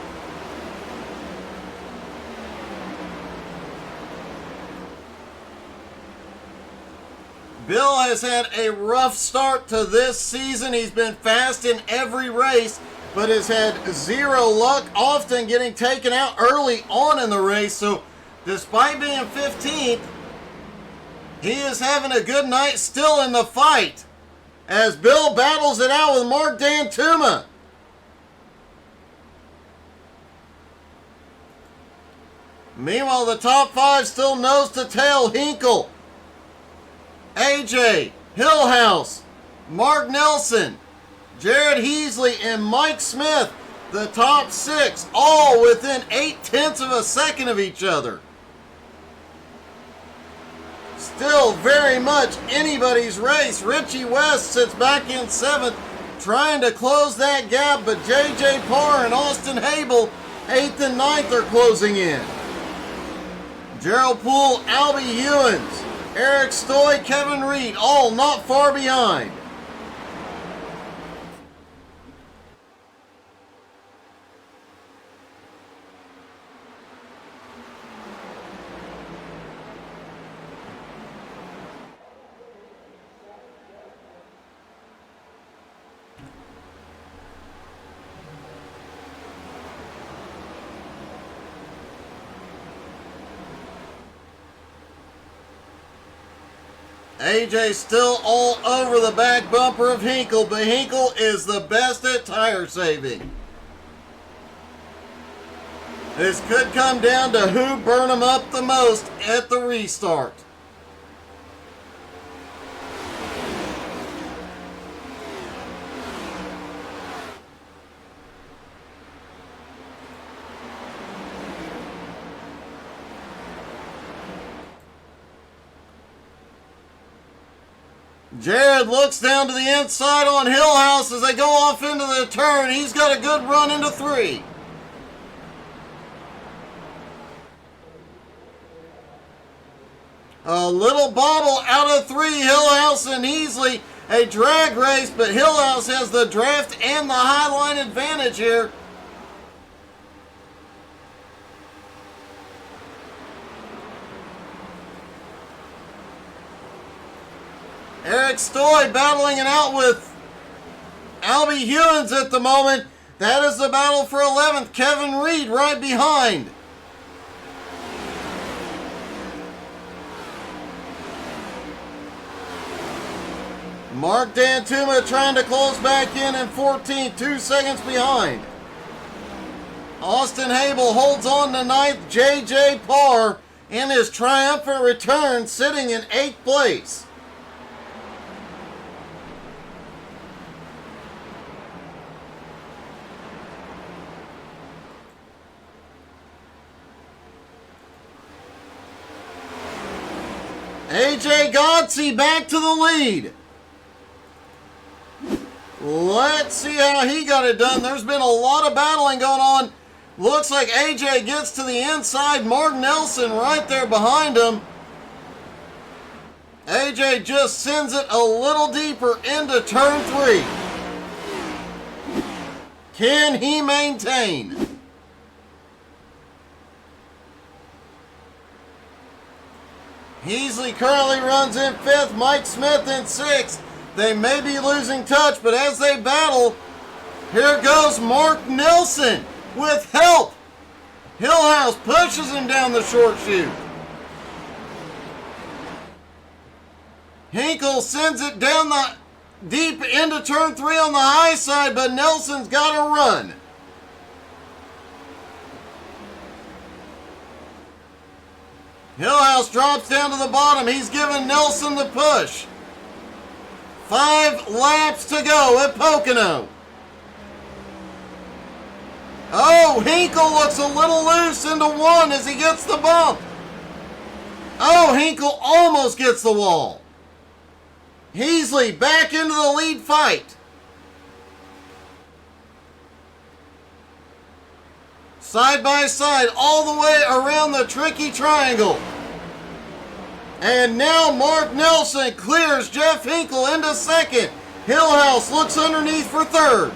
Bill has had a rough start to this season. He's been fast in every race, but has had 0 luck, often getting taken out early on in the race. So despite being 15th, he is having a good night still in the fight, as Bill battles it out with Mark Dantuma. Meanwhile, the top 5 still nose to tail. Hinkle, AJ, Hillhouse, Mark Nelson, Jared Heasley, and Mike Smith. The top 6, all within 0.8 of a second of each other. Still very much anybody's race. Richie West sits back in 7th, trying to close that gap, but JJ Parr and Austin Hable, 8th and 9th, are closing in. Gerald Poole, Albie Hewins, Eric Stoy, Kevin Reed, all not far behind. AJ still all over the back bumper of Hinkle, but Hinkle is the best at tire saving. This could come down to who burned him up the most at the restart. Jared looks down to the inside on Hillhouse as they go off into the turn. He's got a good run into 3. A little bobble out of 3, Hillhouse and Easley. A drag race, but Hillhouse has the draft and the high line advantage here. Eric Stoy battling it out with Albie Hewins at the moment. That is the battle for 11th. Kevin Reed right behind. Mark Dantuma trying to close back in 14th, 2 seconds behind. Austin Habel holds on to 9th. J.J. Parr in his triumphant return sitting in 8th place. AJ Godsey back to the lead. Let's see how he got it done. There's been a lot of battling going on. Looks like AJ gets to the inside. Mark Nelson right there behind him. AJ just sends it a little deeper into turn 3. Can he maintain? Heasley currently runs in 5th. Mike Smith in 6th. They may be losing touch, but as they battle, here goes Mark Nelson with help. Hillhouse pushes him down the short chute. Hinkle sends it down the deep into turn 3 on the high side, but Nelson's got to run. Hillhouse drops down to the bottom. He's giving Nelson the push. 5 laps to go at Pocono. Oh, Hinkle looks a little loose into 1 as he gets the bump. Oh, Hinkle almost gets the wall. Heasley back into the lead fight. Side by side, all the way around the tricky triangle. And now Mark Nelson clears Jeff Hinkle into 2nd. Hillhouse looks underneath for 3rd.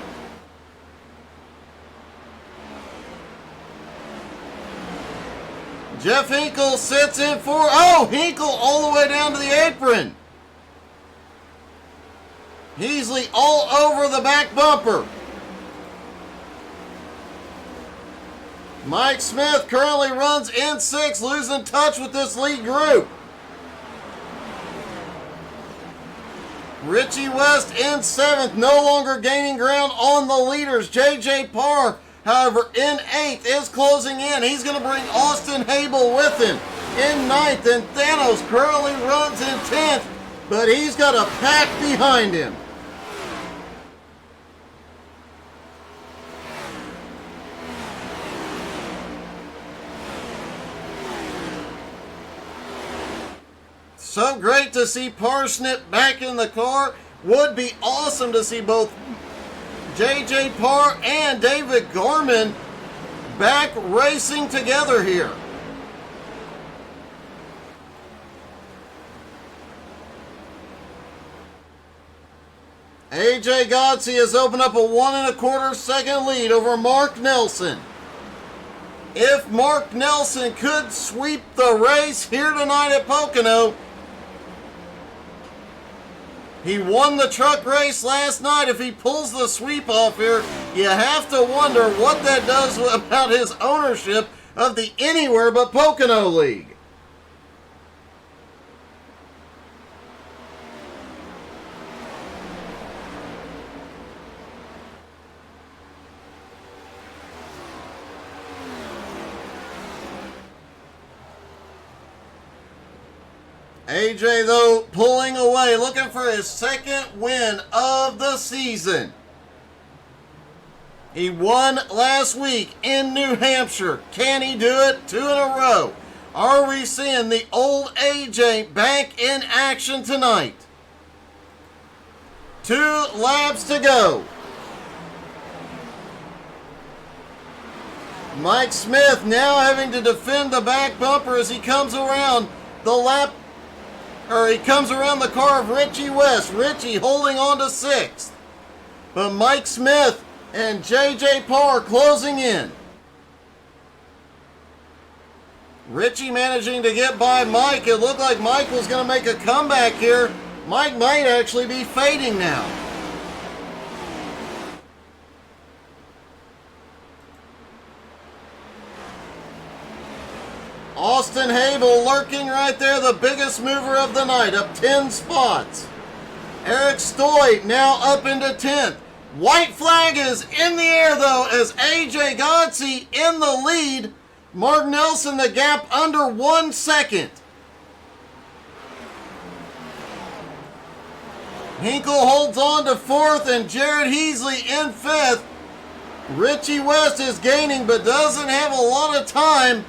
Jeff Hinkle sits in 4. Oh, Hinkle all the way down to the apron. Heasley all over the back bumper. Mike Smith currently runs in 6th, losing touch with this lead group. Richie West in 7th, no longer gaining ground on the leaders. J.J. Parr, however, in 8th, is closing in. He's going to bring Austin Habel with him in 9th, and Thanos currently runs in 10th, but he's got a pack behind him. So great to see Parsnip back in the car. Would be awesome to see both J.J. Parr and David Gorman back racing together here. AJ Godsey has opened up a 1 1/4 second lead over Mark Nelson. If Mark Nelson could sweep the race here tonight at Pocono, he won the truck race last night. If he pulls the sweep off here, you have to wonder what that does about his ownership of the Anywhere But Pocono League. AJ, though, pulling away, looking for his second win of the season. He won last week in New Hampshire. Can he do it? 2 in a row. Are we seeing the old AJ back in action tonight? 2 laps to go. Mike Smith now having to defend the back bumper as he comes around the car of Richie West. Richie holding on to 6th. But Mike Smith and JJ Parr closing in. Richie managing to get by Mike. It looked like Mike was going to make a comeback here. Mike might actually be fading now. Austin Habel lurking right there, the biggest mover of the night, up 10 spots. Eric Stoy now up into 10th. White flag is in the air, though, as AJ Godsey in the lead. Mark Nelson, the gap under 1 second. Hinkle holds on to 4th, and Jared Heasley in 5th. Richie West is gaining, but doesn't have a lot of time.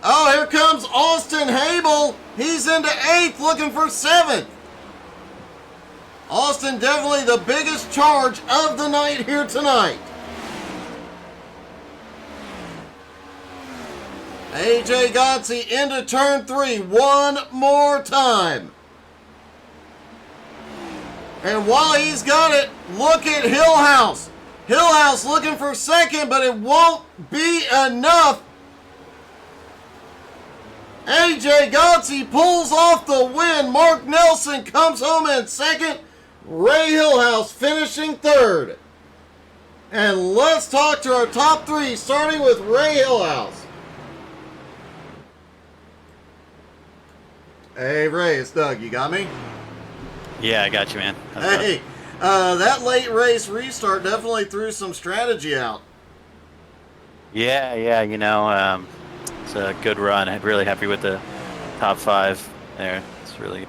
Oh, here comes Austin Habel. He's into 8th, looking for 7th. Austin definitely the biggest charge of the night here tonight. AJ Godsey into turn 3 one more time. And while he's got it, look at Hillhouse. Hillhouse looking for 2nd, but it won't be enough. AJ Godsey pulls off the win. Mark Nelson comes home in 2nd. Ray Hillhouse finishing 3rd. And let's talk to our top 3, starting with Ray Hillhouse. Hey, Ray, it's Doug. You got me? Yeah, I got you, man. Hey, that late race restart definitely threw some strategy out. Yeah, it's a good run. I'm really happy with the top 5 there. It's really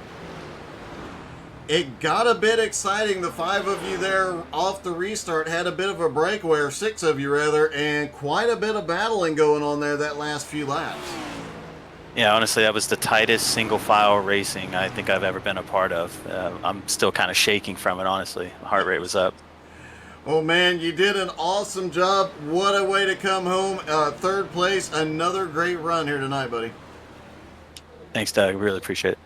It got a bit exciting. The 5 of you there off the restart had a bit of a breakaway, or 6 of you rather, and quite a bit of battling going on there that last few laps. Yeah, honestly, that was the tightest single file racing I think I've ever been a part of. I'm still kind of shaking from it, honestly. My heart rate was up. Oh man, you did an awesome job. What a way to come home. 3rd place, another great run here tonight, buddy. Thanks, Doug. Really appreciate it.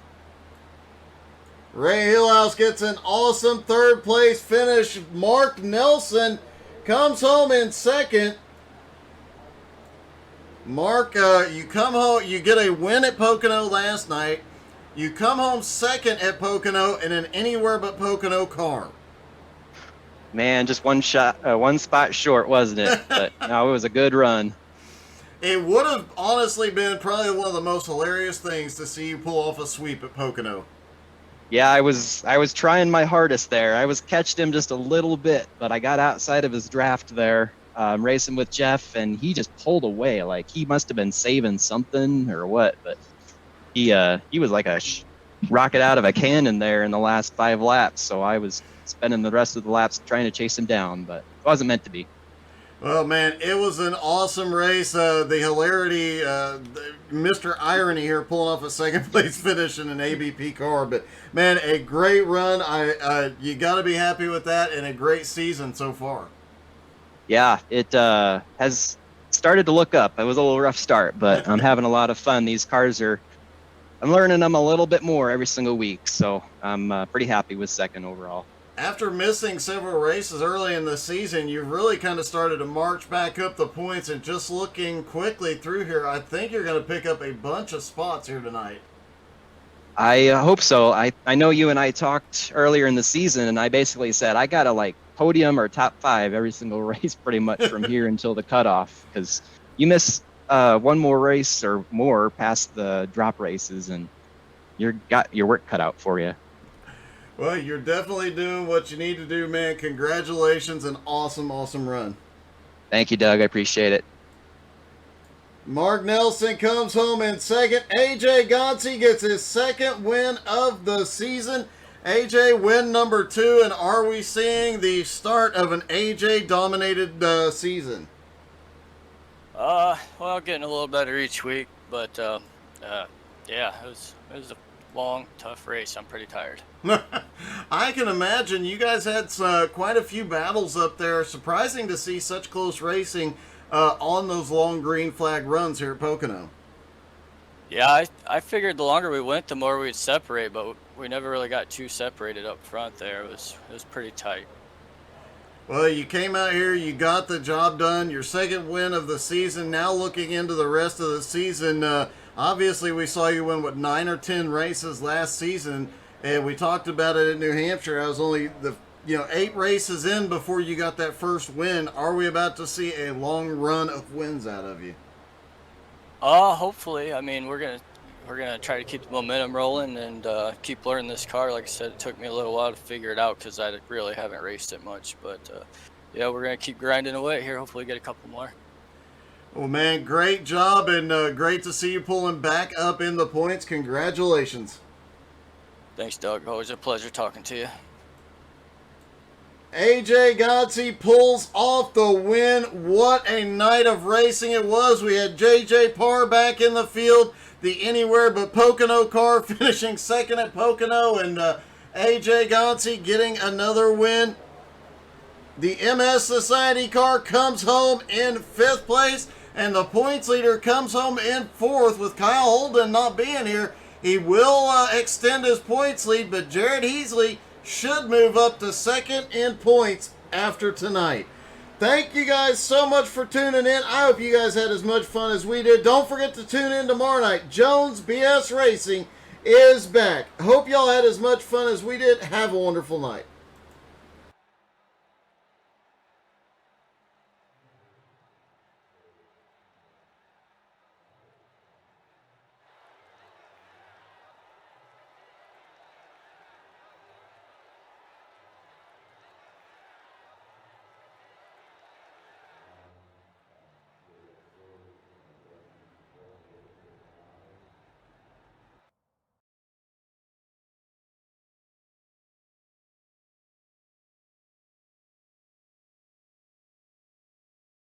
Ray Hillhouse gets an awesome 3rd place finish. Mark Nelson comes home in 2nd. Mark, you come home, you get a win at Pocono last night. You come home 2nd at Pocono in an anywhere but Pocono car. Man, just one spot short, wasn't it? But no, it was a good run. It would have honestly been probably one of the most hilarious things to see you pull off a sweep at Pocono. Yeah, I was trying my hardest there. I was catching him just a little bit, but I got outside of his draft there, racing with Jeff, and he just pulled away. Like he must have been saving something or what, but he was like a rocket out of a cannon there in the last 5 laps. So I was spending the rest of the laps trying to chase him down, but it wasn't meant to be. Well, man, it was an awesome race. The hilarity, Mr. Irony here pulling off a 2nd place finish in an ABP car. But, man, a great run. You got to be happy with that, and a great season so far. Yeah, it has started to look up. It was a little rough start, but I'm having a lot of fun. These cars I'm learning them a little bit more every single week, so I'm pretty happy with 2nd overall. After missing several races early in the season, you've really kind of started to march back up the points, and just looking quickly through here, I think you're going to pick up a bunch of spots here tonight. I hope so. I know you and I talked earlier in the season, and I basically said I got to podium or top 5 every single race pretty much from here until the cutoff, because you miss one more race or more past the drop races, and you got your work cut out for you. Well, you're definitely doing what you need to do, man. Congratulations. An awesome, awesome run. Thank you, Doug. I appreciate it. Mark Nelson comes home in second. AJ Gonsi gets his second win of the season. AJ, win number 2, and are we seeing the start of an AJ-dominated season? Well, getting a little better each week, but yeah, it was a long, tough race. I'm pretty tired. I can imagine you guys had quite a few battles up there. Surprising to see such close racing on those long green flag runs here at Pocono. Yeah, I figured the longer we went, the more we'd separate, but we never really got too separated up front there. It was pretty tight. Well, you came out here, you got the job done, your second win of the season. Now looking into the rest of the season, obviously we saw you win, 9 or 10 races last season, and we talked about it in New Hampshire. I was only 8 races in before you got that first win. Are we about to see a long run of wins out of you? Hopefully. I mean, we're gonna try to keep the momentum rolling and keep learning this car. Like I said, it took me a little while to figure it out because I really haven't raced it much. But yeah, we're gonna keep grinding away here. Hopefully, get a couple more. Well, man, great job, and great to see you pulling back up in the points. Congratulations. Thanks, Doug. Always a pleasure talking to you. AJ Godsey pulls off the win. What a night of racing it was. We had JJ Parr back in the field, the Anywhere But Pocono car finishing second at Pocono, and AJ Godsey getting another win. The MS Society car comes home in 5th place, and the points leader comes home in 4th with Kyle Holden not being here. He will extend his points lead, but Jared Heasley should move up to 2nd in points after tonight. Thank you guys so much for tuning in. I hope you guys had as much fun as we did. Don't forget to tune in tomorrow night. Jones BS Racing is back. Hope y'all had as much fun as we did. Have a wonderful night.